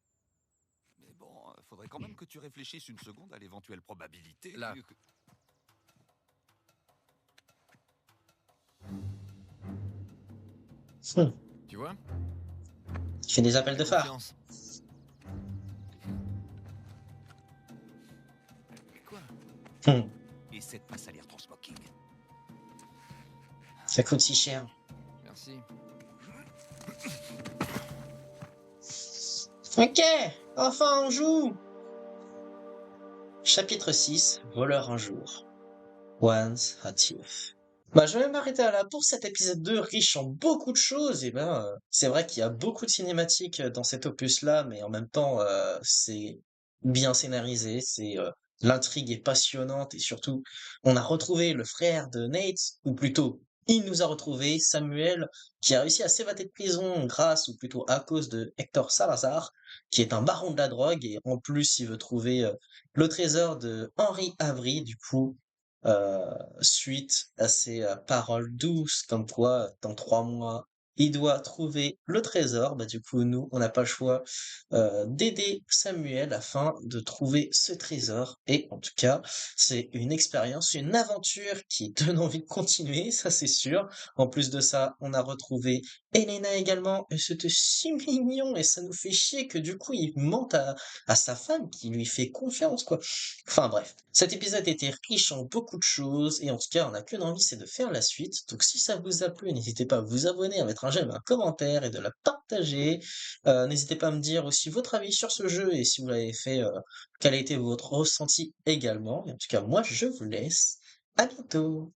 Speaker 7: Mais bon, faudrait quand même que tu réfléchisses une seconde à l'éventuelle probabilité.
Speaker 2: Là. Tu vois?
Speaker 1: Il fait des appels de
Speaker 2: Fais
Speaker 1: phare.
Speaker 2: confiance. Mais quoi?
Speaker 7: Essaie de pas salir ton smoking.
Speaker 1: Ça coûte si cher.
Speaker 2: Merci.
Speaker 1: Ok, enfin on joue. Chapitre 6, Voleur un jour. Once at Youth. Bah, je vais m'arrêter là pour cet épisode 2 riche en beaucoup de choses. Et ben, c'est vrai qu'il y a beaucoup de cinématiques dans cet opus-là, mais en même temps, c'est bien scénarisé. L'intrigue est passionnante et surtout, on a retrouvé le frère de Nate, ou plutôt, il nous a retrouvé Samuel, qui a réussi à s'évader de prison grâce, ou plutôt à cause de Hector Salazar, qui est un baron de la drogue et en plus, il veut trouver le trésor de Henri Avery, du coup. Suite à ces paroles douces, comme quoi dans 3 mois, il doit trouver le trésor. Bah, du coup, nous, on n'a pas le choix d'aider Samuel afin de trouver ce trésor. Et en tout cas, c'est une expérience, une aventure qui donne envie de continuer, ça c'est sûr. En plus de ça, on a retrouvé Elena également, et c'était si mignon, et ça nous fait chier que du coup, il mente à sa femme qui lui fait confiance, quoi. Enfin bref, cet épisode était riche en beaucoup de choses et en tout cas, on n'a qu'une envie, c'est de faire la suite. Donc si ça vous a plu, n'hésitez pas à vous abonner, à mettre un j'aime, un commentaire et de la partager. N'hésitez pas à me dire aussi votre avis sur ce jeu et si vous l'avez fait, quel a été votre ressenti également. Et en tout cas, moi, je vous laisse. À bientôt.